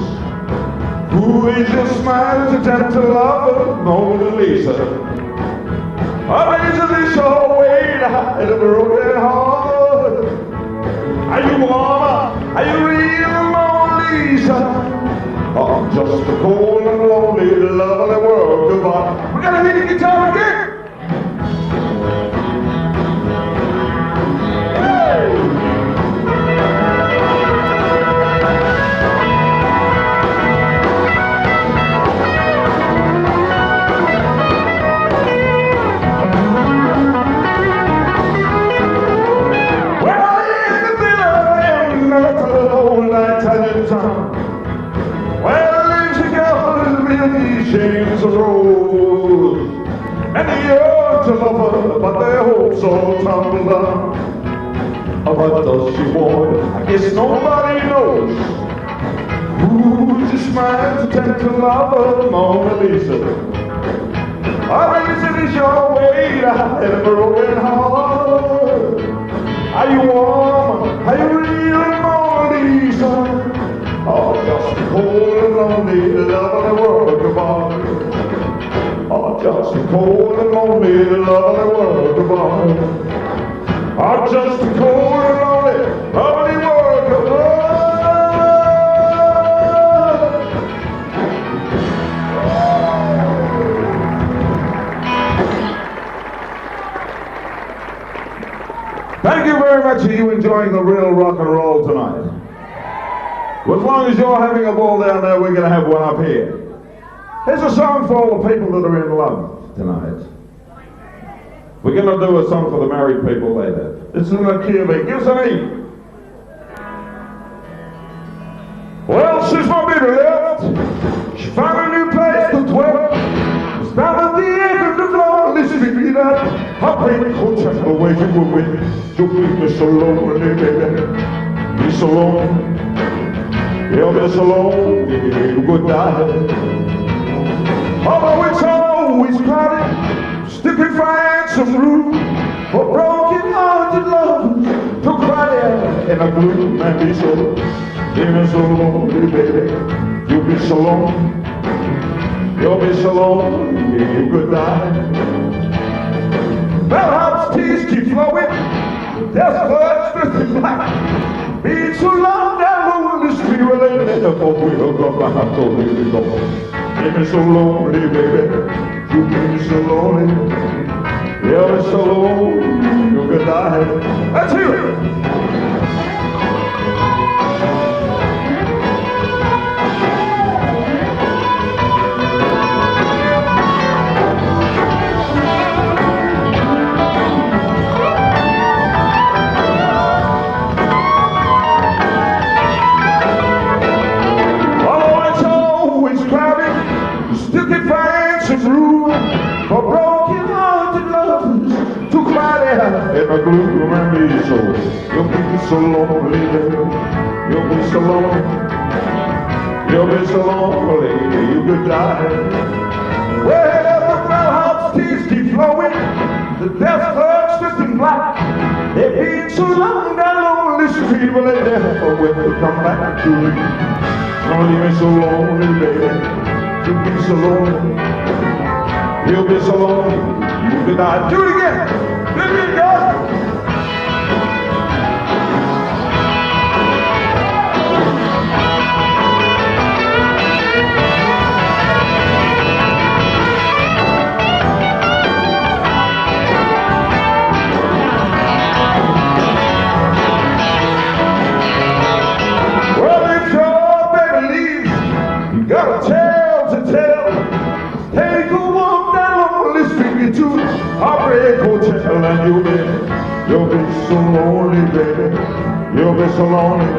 Who is your smile to gentle lover, Mona Lisa? Amazingly so way to hide a broken heart. Are you warmer? Are you real, Mona Lisa? Oh, just a cold and lonely, lovely world goodbye. We gotta hit the guitar again. Well, in the villa the town. Well, leaves the girl really shades of rose. And the yearn to love her, but their hopes all tumble down. What does she want? I guess nobody knows. Who's just smile to tend to love her, Mona Lisa? Or is it your way to hide a broken heart? Are you warm? Are you real, Mona Lisa? Or just a cold and lonely lovely world of art? Or just a cold and lonely lovely world of art? Or just a cold and lonely lovely world of art? Thank you very much. Are you enjoying the real rock and roll tonight? Well, as long as you're having a ball down there, we're going to have one up here. Here's a song for all the people that are in love tonight. We're going to do a song for the married people later. This is in the key of E. Give us an E. Well, since my baby left, she found a new place to dwell. It's down at the end of the floor. Listen to me, that heartbreak hotel where you were with. You leave me so lonely, baby. Me so lonely. You'll be so lonely, you would die. Although it's always crowded, still can find some room for broken-hearted lovers to cry out in a gloom and be so, you'll be so lonely, baby. You'll be so lonely. You'll be so lonely, you could die. Bellhop's tears keep flowing, there's blood dripping black. Being so long down on the street, well, they never will go back to the door. You'll be so lonely, baby. You'll be so lonely. You'll be so lonely, you could die. Let's hear it. For broken-hearted lovers to cry there in a gloom and be so. You'll be so lonely, baby. You'll be so lonely. You'll be so lonely, you could die. Well, the bellhop's tears keep flowing, the death clerk's dressed in black. They've been so long down lonely street, well, they never will come back to me. Oh, you'll be so lonely, baby. You'll be so lonely. You'll be so lonely, you could die. Do it again! Do it again! Well, if your baby leaves, you got a tale to tell. Take a walk down the street to Heartbreak Hotel, and you'll be so lonely, baby. You'll be so lonely.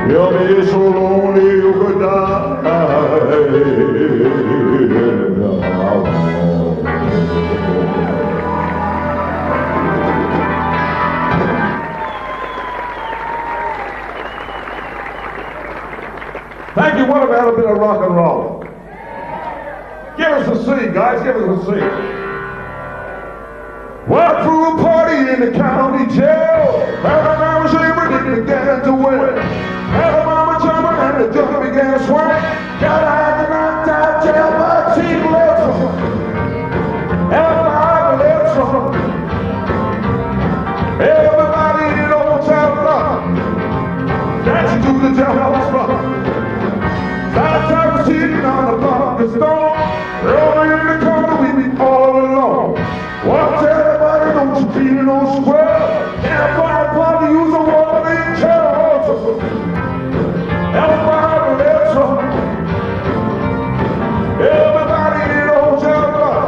You'll be so lonely you could die. Thank you. What about a bit of rock and roll? Give us a C, guys. Give us a C. Well, through a party in the county jail, Alabama Shaver began to win. Alabama jumping and the jump began to swing. Got out the knocked out jail, but she left from. Alabama left from. Everybody in old town block, dancing to the jailhouse rock. Sometimes sitting on the block of stone, rolling in the corner, we be all alone. Watch everybody, don't you feel no square? Can't find a party, use a water in jail. Everybody, let's run. Everybody in old jail block,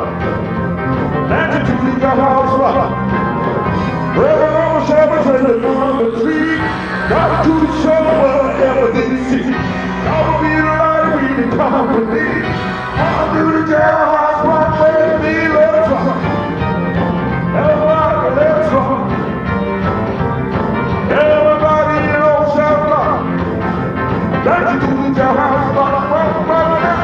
dancing to the jailhouse rock. Reverend on the Sabbath and the number 3, got to the show wherever they I'll be like we company. I'll do the jailhouse rock, baby, let's rock. Everybody, let's rock. Everybody in old South Rock. Let's do the jailhouse rock, rock, rock, rock.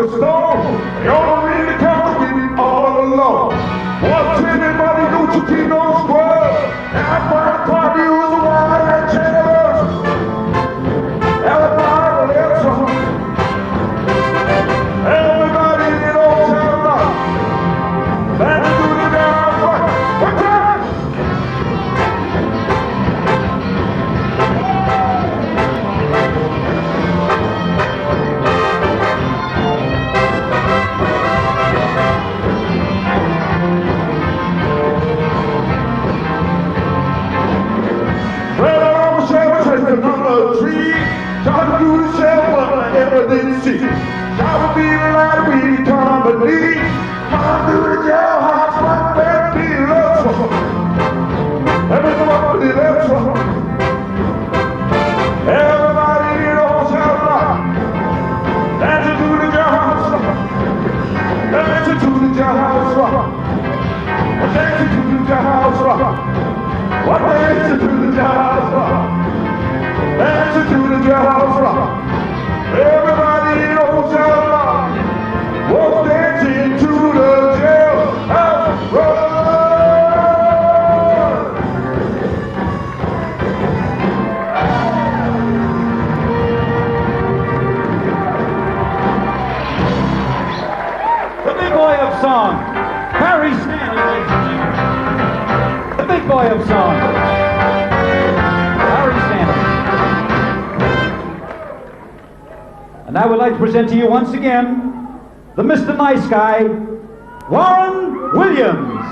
Stone, y'all really come with me all along. What's anybody do to Tino Square? That one party was the one that changed. Everybody, let's rock. Everybody in old Town Rock. Let's do the damn rock. What's that? Number three, trying to do the shell, but I never did see. Try to be the light we company. Trying to do the jailhouse, my baby, let's rock. Everybody, let's rock. Everybody in old South Rock. Dancing to the jailhouse rock. Dancing to the jailhouse rock. Dancing to the jailhouse rock. What dancing to the jailhouse rock. Dancing to the jailhouse rock. Everybody in old South Rock was dancing to the jailhouse rock. The big boy of song, Harry Stanley, ladies and gentlemen. The big boy of song, Harry Stanley. And I would like to present to you once again the Mr. Nice Guy, Warren Williams.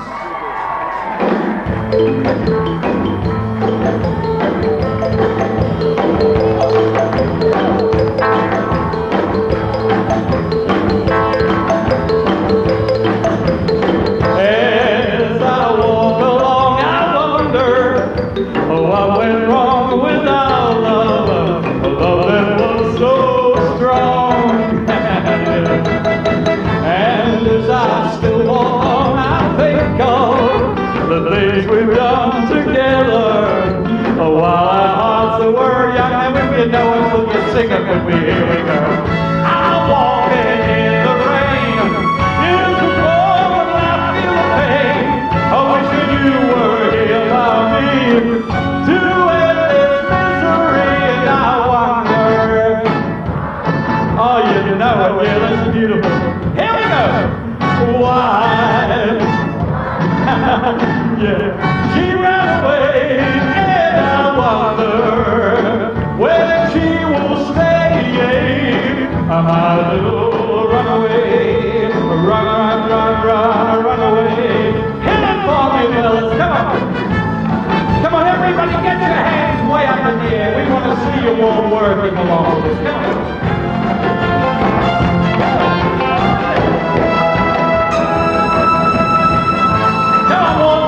As I walk along, I wonder what went wrong with our love, a love that was so strong. And as I still walk on, I think of the things we've done together. While our hearts were young, and when we know it, we'll get singing when we hear we go. I'm walking in the rain, in the cold, and I feel the pain. I wish you were here by me to end this misery, and I wonder. Oh, you know it, yeah, that's beautiful. Here we go. Why? Yeah, she ran away, and I wonder where she will stay. My little runaway, run away. Hit it for me, fellas, come on. Come on, everybody, get your hands way up in the air. We want to see you all working along with us. Come on.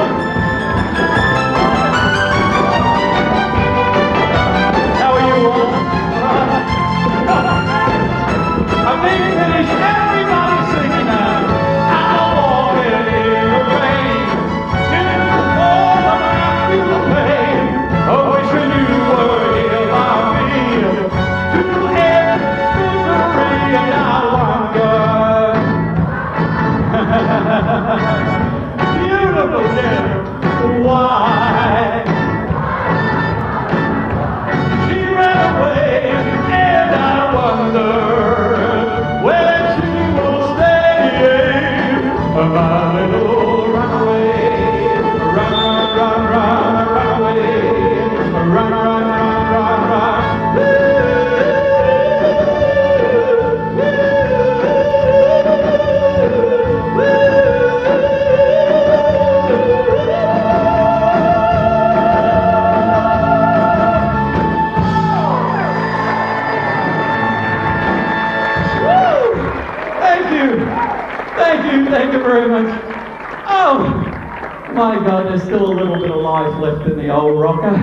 very much. Oh, my God, there's still a little bit of life left in the old rocker.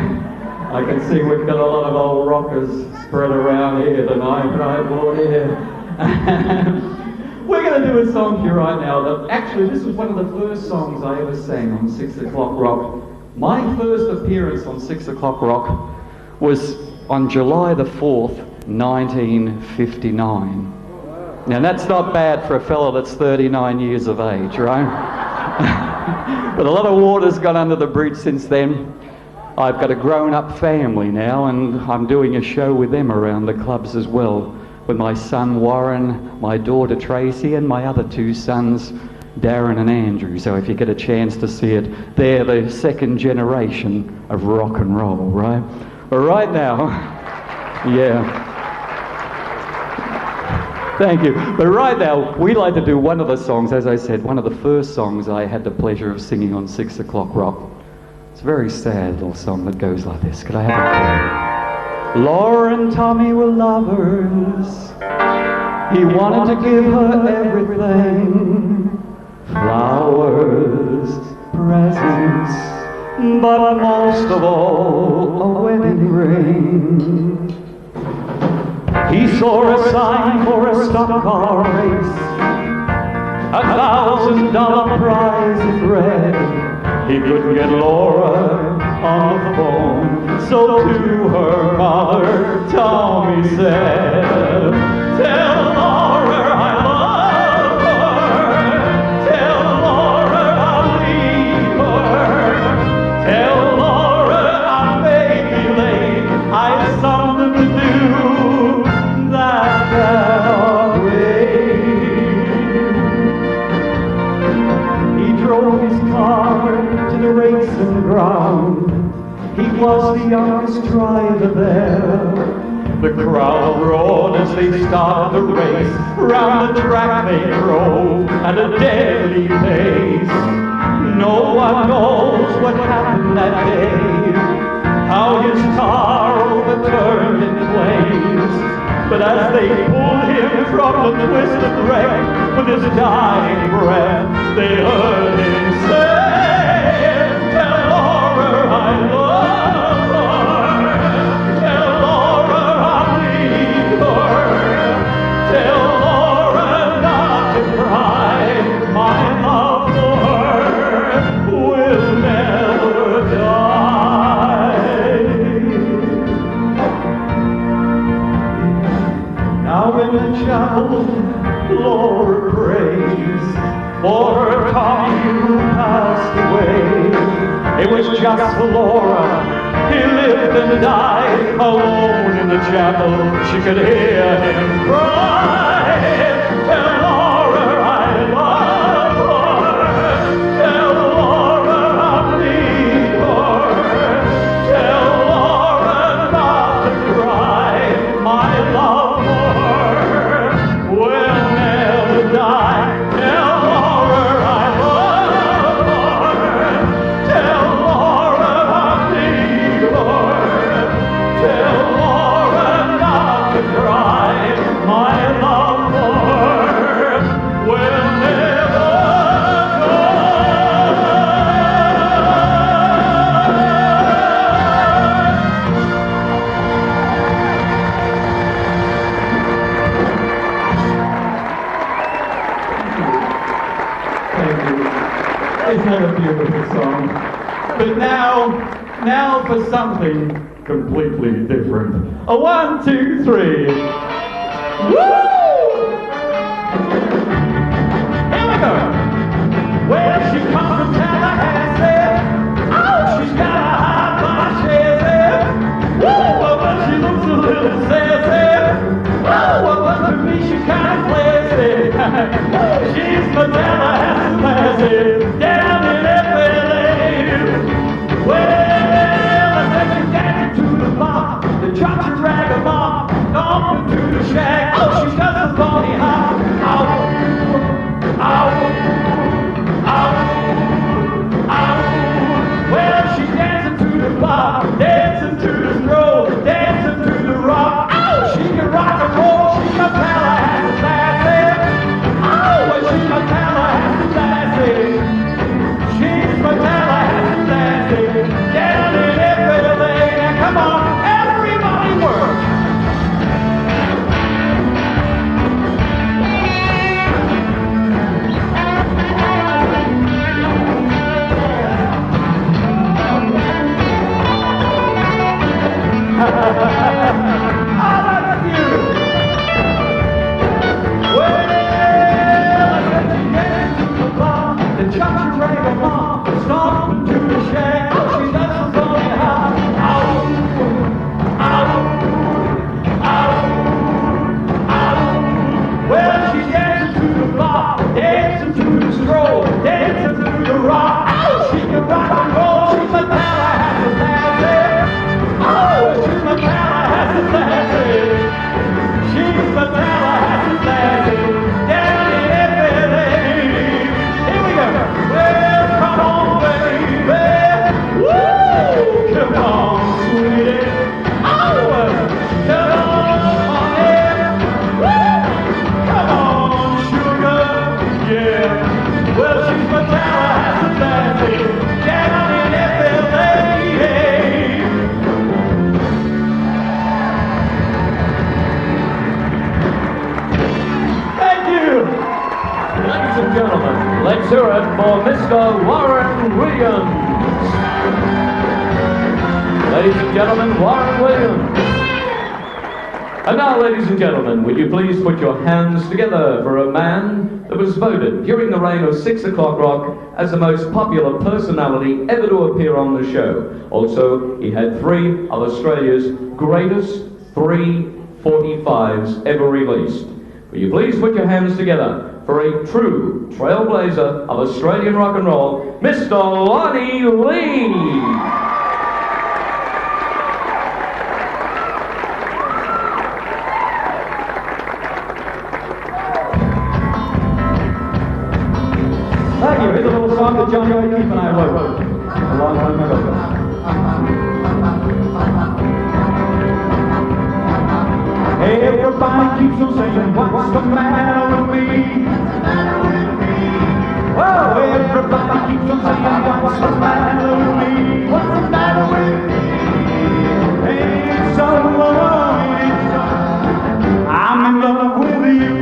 I can see we've got a lot of old rockers spread around here tonight, right, boy? Yeah. We're going to do a song here right now that actually this was one of the first songs I ever sang on 6 O'Clock Rock. My first appearance on 6 O'Clock Rock was on July the 4th, 1959. Now that's not bad for a fellow that's 39 years of age, right? But a lot of water's gone under the bridge since then. I've got a grown-up family now, and I'm doing a show with them around the clubs as well, with my son Warren, my daughter Tracy, and my other two sons, Darren and Andrew. So if you get a chance to see it, they're the second generation of rock and roll, right? But right now, yeah. Thank you. But right now, we like to do one of the songs, as I said, one of the first songs I had the pleasure of singing on 6 O'Clock Rock. It's a very sad little song that goes like this. Could I have it? Laura and Tommy were lovers. He wanted to give her everything. Flowers, presents, but most of all, a wedding ring. He saw a sign for a stock car race, $1,000 prize in red. He couldn't get Laura on the phone, so to her mother, Tommy said, "Tell Laura I love her, tell Laura I'll leave her, tell Laura I may be late, I have something to do that cannot wait." He drove his car to the racing ground. He was the youngest driver there. The crowd roared as they started the race. Round the track they drove at a deadly pace. No one knows what happened that day, how his car overturned in flames. But as they pulled him from the twisted wreck, with his dying breath, they heard him say, "Tell Laura I love her, tell Laura I'll leave her, tell Laura not to cry, my love for her will never die." Now in the chapel, Laura prays for her Tommy who passed away. It was just for Laura, he lived and died. Alone in the chapel, she could hear him cry, "Tell Laura I love her, tell Laura I need her, tell Laura not to cry, my love for her will never die. Tell Laura I love her, tell Laura I need her, tell Laura not to cry, my love for her will never Thank you. Isn't that a beautiful song? But now for something completely different. A 1, 2, 3. Woo! Here we go. Well, she comes from Tallahassee. Oh, she's got a high fly chassis. Woo! But she looks a little sassy. Oh, but to me she's kind of classy. She's my Tallahassee lassie down in FLA. Well, I said she's dancing to the pop, the chops and rag 'em off, off into the shack. Oh, she's got the funny hop. Ow, ow, ow, ow. Well, she's dancing to the pop, dancing to the stroll, dancing to the rock. Oh, she can rock and roll. She's my Tallahassee lassie. Oh, well, she's my Tallahassee lassie. love you. Well, I said she danced to the bar, the church rang mom, stomped to the shack. Oh, she does so funny how. Well, she danced to the bar, dancing to the stroll, dancing to the rock. Oh, she can rock and roll. She's a Tallahassee lassie. Oh, she's a Tallahassee lassie. She's a Tallahassee lassie. Down in FLA. Here we go. Well, come on, baby. Woo! Come on, sweetie. Oh, come on, honey. Come on, sugar, yeah. Well, she's my Tallahassee lassie, down in FLA. Thank you. Ladies and gentlemen, let's hear it for Mr. Warren Williams. Ladies and gentlemen, Warren Williams. And now, ladies and gentlemen, will you please put your hands together for a man that was voted during the reign of 6 o'clock rock as the most popular personality ever to appear on the show. Also, he had 3 of Australia's greatest 345s ever released. Will you please put your hands together for a true trailblazer of Australian rock and roll, Mr. Lonnie Lee. Thank you. Here's a little song that Johnny O'Keefe and I wrote a long time ago. Everybody keeps on saying, what's the matter with me? Oh, everybody keeps on saying, what's the matter with me? What's the matter with me? It's so I'm in love with you.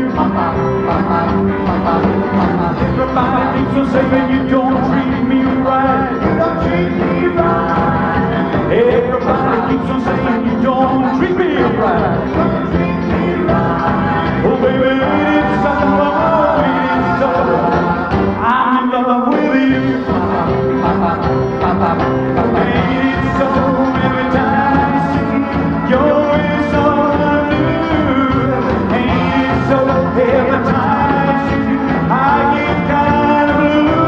Everybody keeps on saying you don't treat me right. You don't treat me right. Everybody keeps on saying you don't treat me right. You don't treat me right. Oh baby, it's so, I'm in love with you. Baby, it's so every time I see you're with someone new. And it's so every time I see you, I get kind of blue.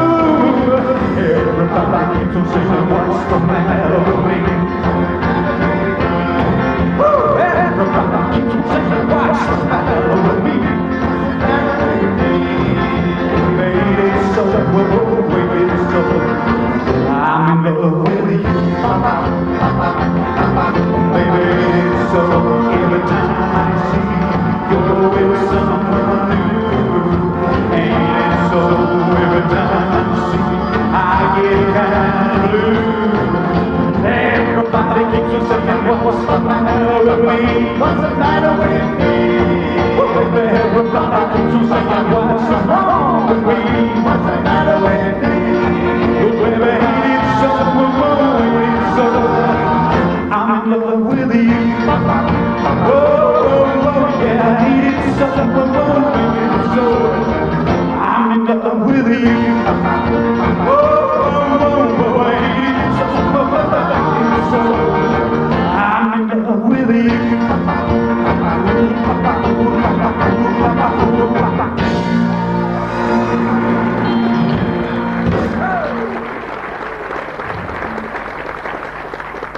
Everybody keeps on saying, what's the matter with me? Everybody keeps on saying, what's the matter with me? Baby, it's so, baby, it's so, I'm in love with you. Baby, it's so, every time I see you're with someone new. And it's so, every time I see I get kind of blue. Everybody keeps on saying, what's the matter with me? What's the matter with me? Everybody keeps on saying, what's wrong with me? What's the matter with me? Baby, it's so, it's so, I'm in love with you. Oh, yeah, it's so, it's so, I'm in love with you. Oh, it's so, I'm in love with you.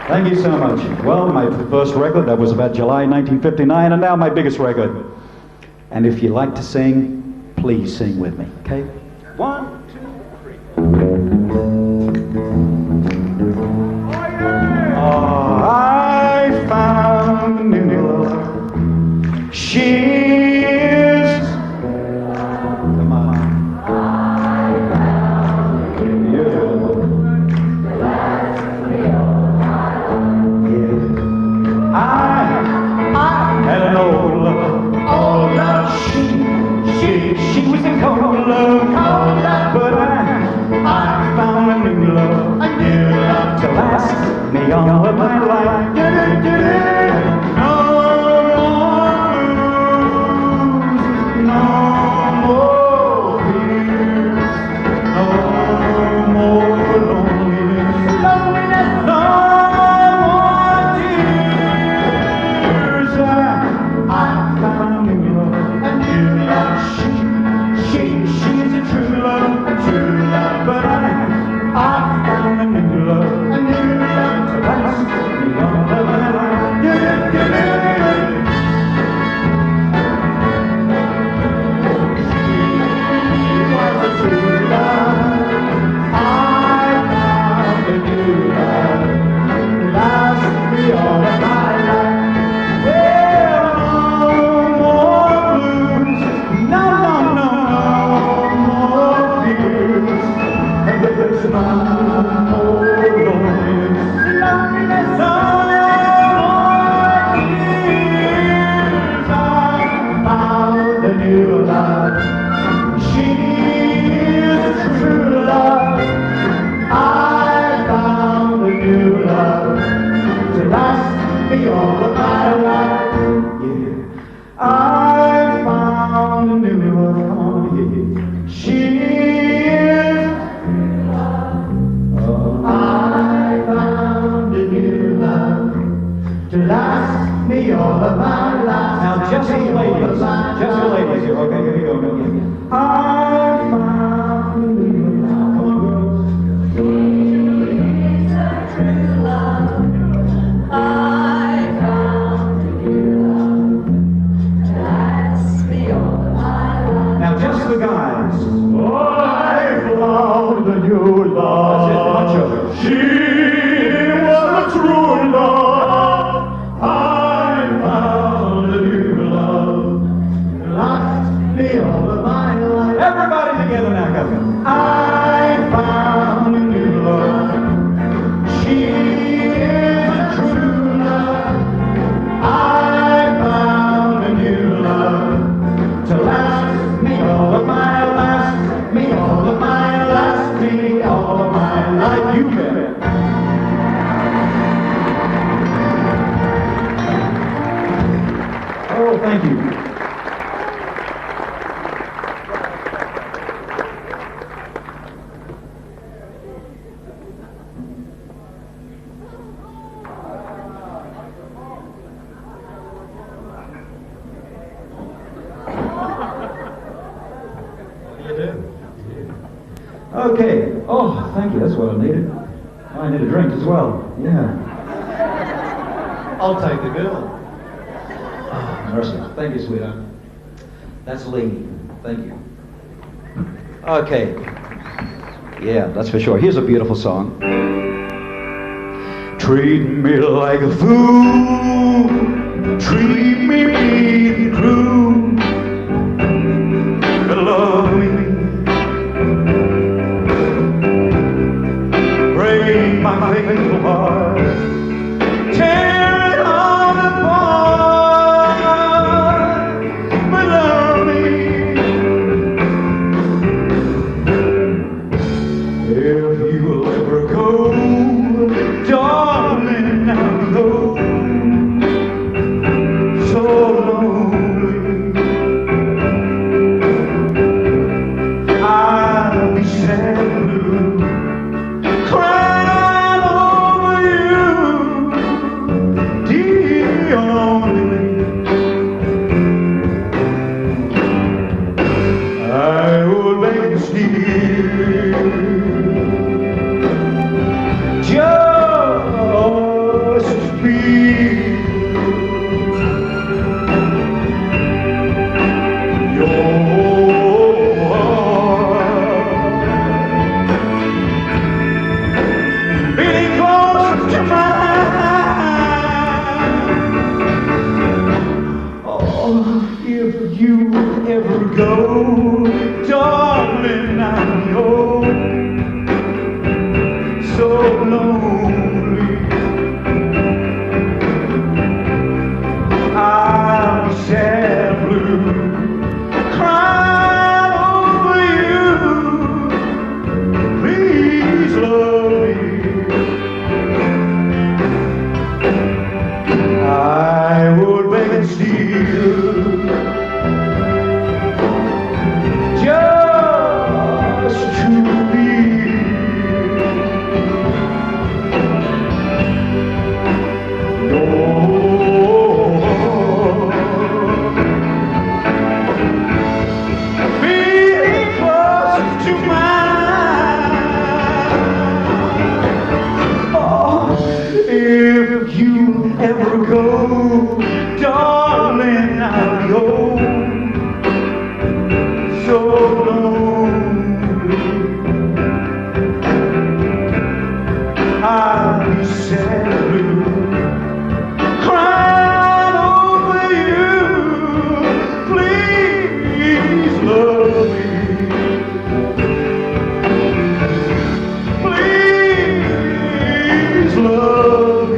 Thank you so much. Well, my first record, that was about July 1959, and now my biggest record. And if you like to sing, please sing with me, okay? 1, 2, 3. Oh, I found a new love. She is. Come on. I had an old love. She was in cold love, but I found a new love to last me all of my life. ladies. Just the ladies here. Okay, here we go. I found you. Come on, girls. Now, just the guys. I found a new love. That's it, much of it. She was a true love. I found a new love. Lost me all of my life. Everybody together now, come on. I found a new love. She is a true love. I found a new love to last me all of my last, me all of my last, me all of my life. You bet. Oh, thank you. Okay. Oh, thank you. That's what I needed. I need a drink as well. Yeah. I'll take the girl. Oh, mercy. Thank you, sweetheart. That's Lee. Thank you. Okay. Yeah, that's for sure. Here's a beautiful song. Treat me like a fool. Treat me mean and cruel. Love me. Break my faithful heart. Tear it all apart. But love me. If you will ever go, darling, I know. So lonely. I'll be sad and blue, crying over you, dear only. I will beg and steal, just to be beating close to mine. Oh, if you ever go, darling, I know. So lonely. I'm sad blue, crying over you. Please love me. I would beg and steal, just to be being close to mine. Oh, if you ever go, darling, I'll go. So lonely. I'll be sad blue, crying over you. Please love me. Please love me.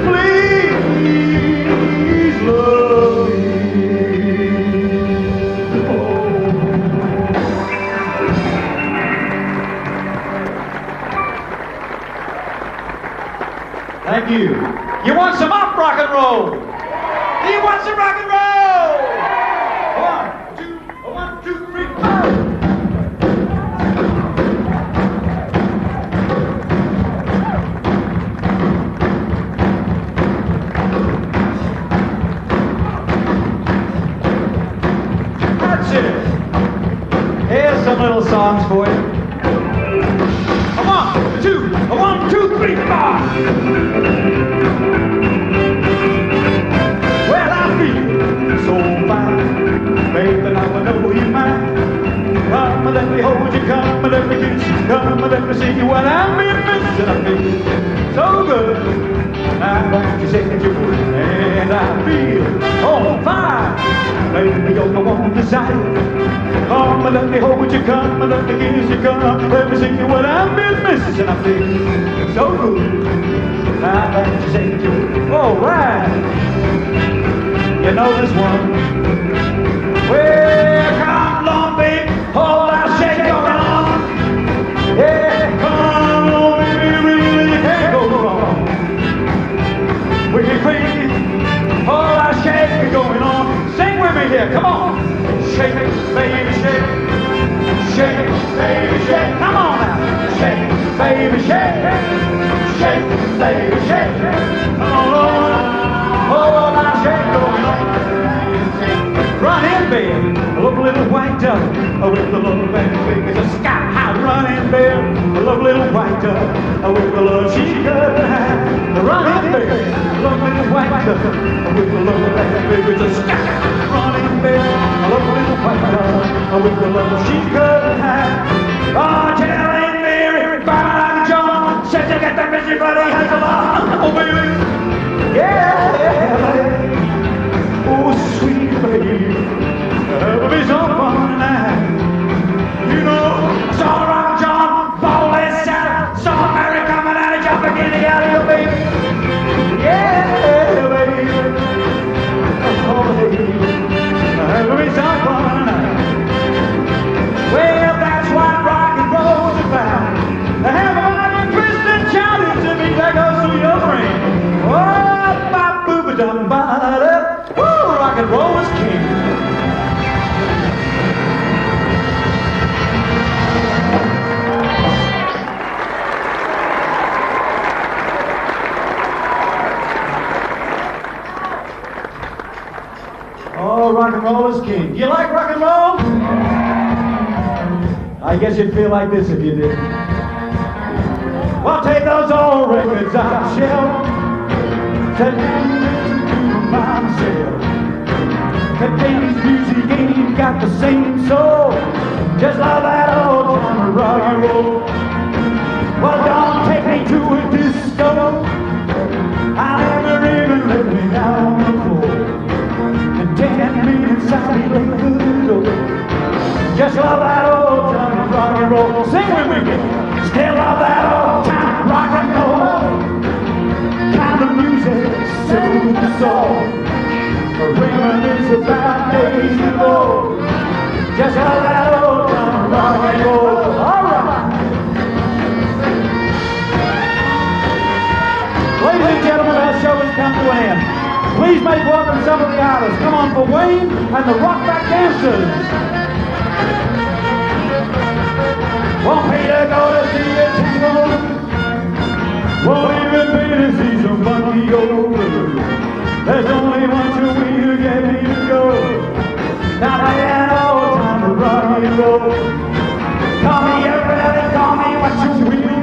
Please love me. Thank you. You want some up rock and roll? Do you want some rock and roll? 1, 2, 3, 4. songs for you. A 1, 2, a 1, 2, 3, 4. Well, I feel so fine, baby, now I know you're mine. Come and let me hold you, come and let me kiss you, come and let me see you when I'm missing. I feel so good. I'm glad you said you would, and I feel on fire. Baby, you're the one desire. Come and let me hold you, come and let me kiss you, come and let me see you when I've been missing. I feel so good. I'm glad you said you would. All right. You know this one. Well, come along, baby, hold that shake going on. Yeah, come on, baby, really, you can't go wrong. We can crazy, all that shake going on. Sing with me here, come on. Shake it, baby, shake. Shake it, baby, shake. Come on now. Shake it, baby, shake. Shake it, baby, shake. Come on, Lord. All that shake going on. Run in, baby, a little white dove with the little baby, it's a sky high. Run in, baby, a little white dove with the little she could have. Run in, baby, a little white dove with the little baby, it's a sky. Run in, baby, a little white dove with the little she could have. Oh, tell Aunt Mary, Barbara John, said to get the busy bloody hands along. Oh, baby, yeah, baby. Oh, sweet baby, it'll be so fun tonight. You know, I saw Rock John, ball and saddle, saw Mary coming out and jumping in the alley, baby. Yeah, baby. Oh, baby, it'll be so fun tonight. Well, that's what rock and roll's about. Everybody twist and shout it to me like a sweet friend. Oh, ba boo ba dum ba da. Rock and roll is king. Oh, rock and roll is king. Do you like rock and roll? I guess you'd feel like this if you did. Well, take those old records out, shell. Set myself. Today's music ain't got the same soul. Just like that old time rock and roll. Well, don't take me to a disco. I'll never even let me down on the floor. And 10 minutes I'll be late to the door. Just like that old time rock and roll. Sing with me. Still love that old time rock and roll. Kind of music soothes the soul. Reminisce about days ago. Just like that old time rock and roll. All right. Ladies and gentlemen, our show has come to an end. Please make welcome some of the artists. Come on for Wayne and the Rockback Dancers. Won't pay to go to see a tango. Won't even pay to see some funky old blues. There's only one true way to get me to go. Now that old time to rock and roll. Call me everybody, call me what you will.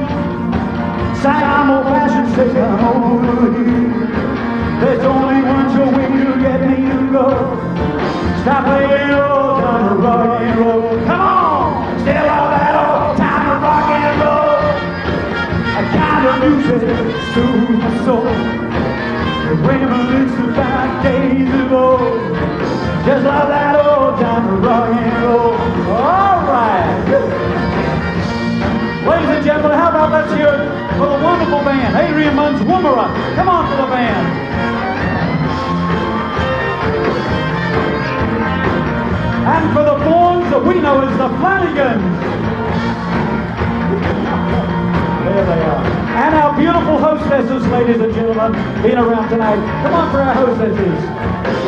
Say I'm old fashioned, say I'm over you. There's only one true way to get me to go. Stop playing old time to rock and roll. Come on, still all that old time to rock and roll. A kind of music soothes my soul. Reminisce about days ago. Just like that old time rock and roll. All right. Ladies and gentlemen, how about let's hear it for the wonderful band, Adrian Munn's Woomera. Come on for the band. And for the Fawns that we know as the Flanagans. There they are. And our beautiful hostesses, ladies and gentlemen, being around tonight. Come on for our hostesses.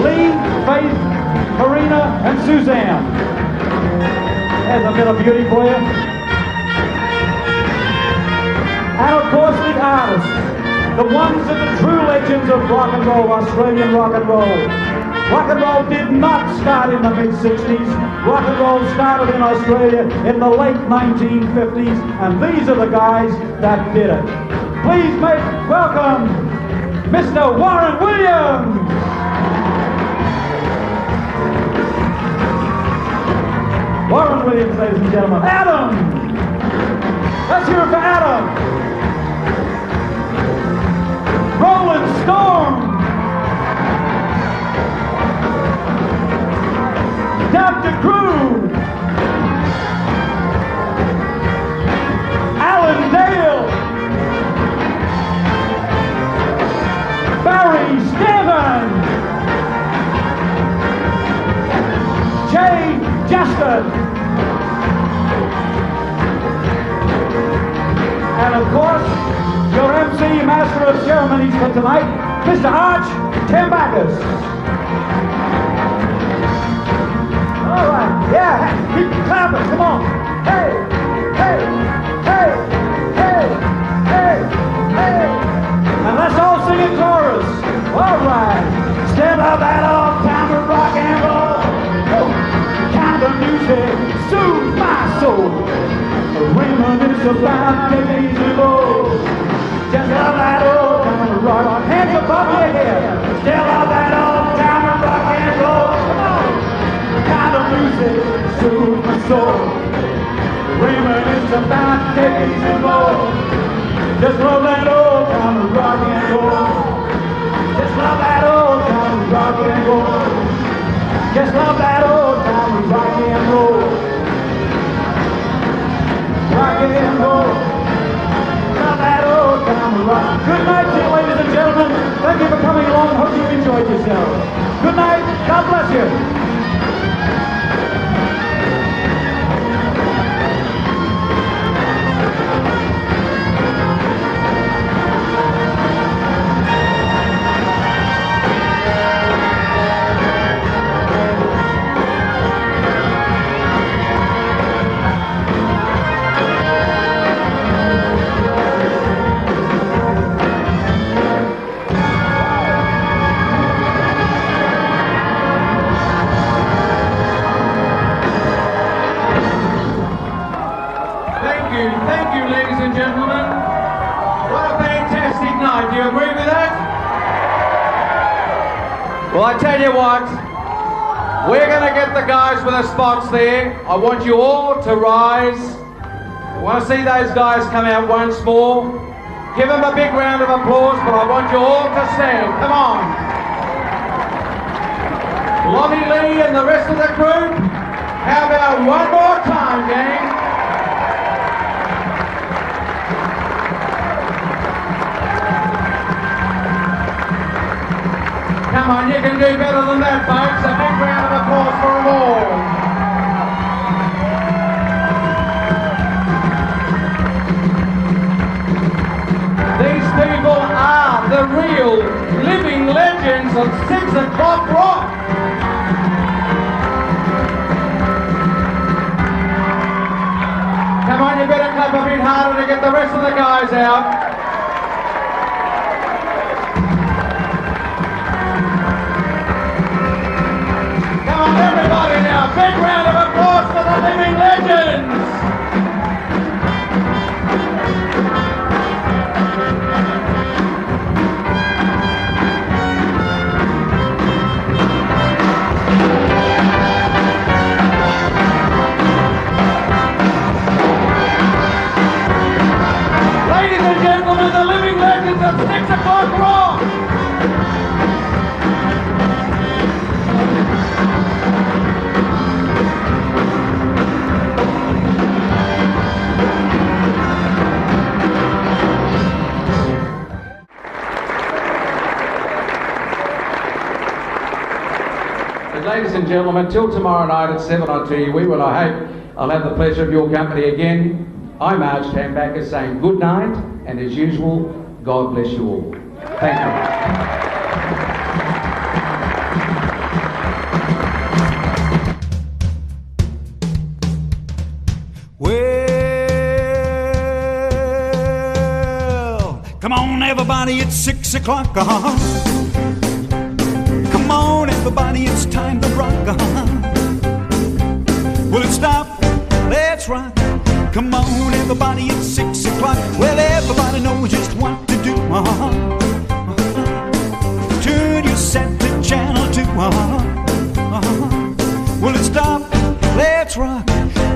Lee, Faith, Karina, and Suzanne. There's a bit of beauty for you. And of course the artists, the ones that are the true legends of rock and roll, Australian rock and roll. Rock and roll did not start in the mid-60s. Rock and roll started in Australia in the late 1950s, and these are the guys that did it. Please make welcome Mr. Warren Williams. Warren Williams, ladies and gentlemen. Adam! Let's hear it for Adam. Rolling Storm. Dr. Crew. Alan Dale. Barry Stanton. Jay Justin. And of course, your MC, Master of Ceremonies for tonight, Mr. Arch Tambakis. All right, yeah, keep clapping, come on. Hey, hey, hey, hey, hey, hey. And let's all sing in chorus. All right. Still love that old time of rock and roll. Kind of music soothes my soul. Reminisce about the days ago. Just love that old time of rock. Hands above your head. Still love that old time of rock and roll. Come on. Kind of music soothes my soul. Reminisce about the days ago. Just love that old time of rock and roll. Just love that old time of rock and roll. Just love that old time of rock and roll. Rock and roll. Love that old time of rock. Good night to you, ladies and gentlemen. Thank you for coming along. Hope you enjoyed yourselves. Good night. God bless you. Thank you, ladies and gentlemen. What a fantastic night. Do you agree with that? Well, I tell you what, we're going to get the guys with the spots there. I want you all to rise. I want to see those guys come out once more. Give them a big round of applause, but I want you all to stand. Come on. Lonnie Lee and the rest of the group, how about one more time, gang? Come on, you can do better than that, folks. A big round of applause for them all. These people are the real living legends of 6 o'clock rock. Come on, you better clap a bit harder to get the rest of the guys out. Everybody now, big round of applause for the living legends! Ladies and gentlemen, the living legends of 6 o'clock rock! Ladies and gentlemen, till tomorrow night at 7 on TV, when I hope I'll have the pleasure of your company again. I'm Arch Tambakis saying good night, and as usual, God bless you all. Thank you. Well, come on everybody, it's 6 o'clock. Come on everybody, it's time to rock. Will it stop? Let's rock. Come on, everybody, it's 6 o'clock. Well, everybody knows just what to do. Turn your set to channel 2. Will it stop? Let's rock.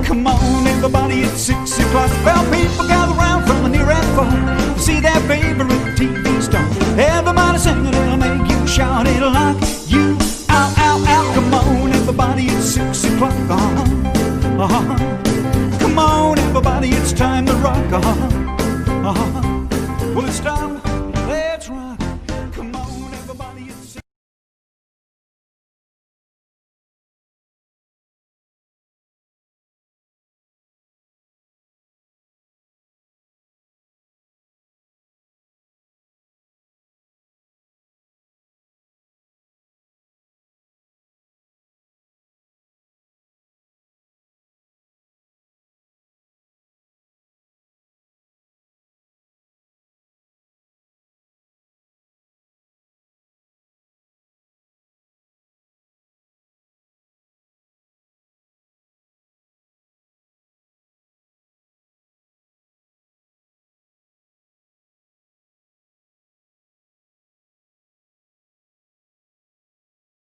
Come on, everybody, it's 6 o'clock. Well, people gather round from the near and far to see their favorite TV star. Everybody singing, it'll make you shout, it'll knock you out, out, out. Come on, everybody, it's 6 o'clock. Come on, everybody, it's time to rock. Will it stop?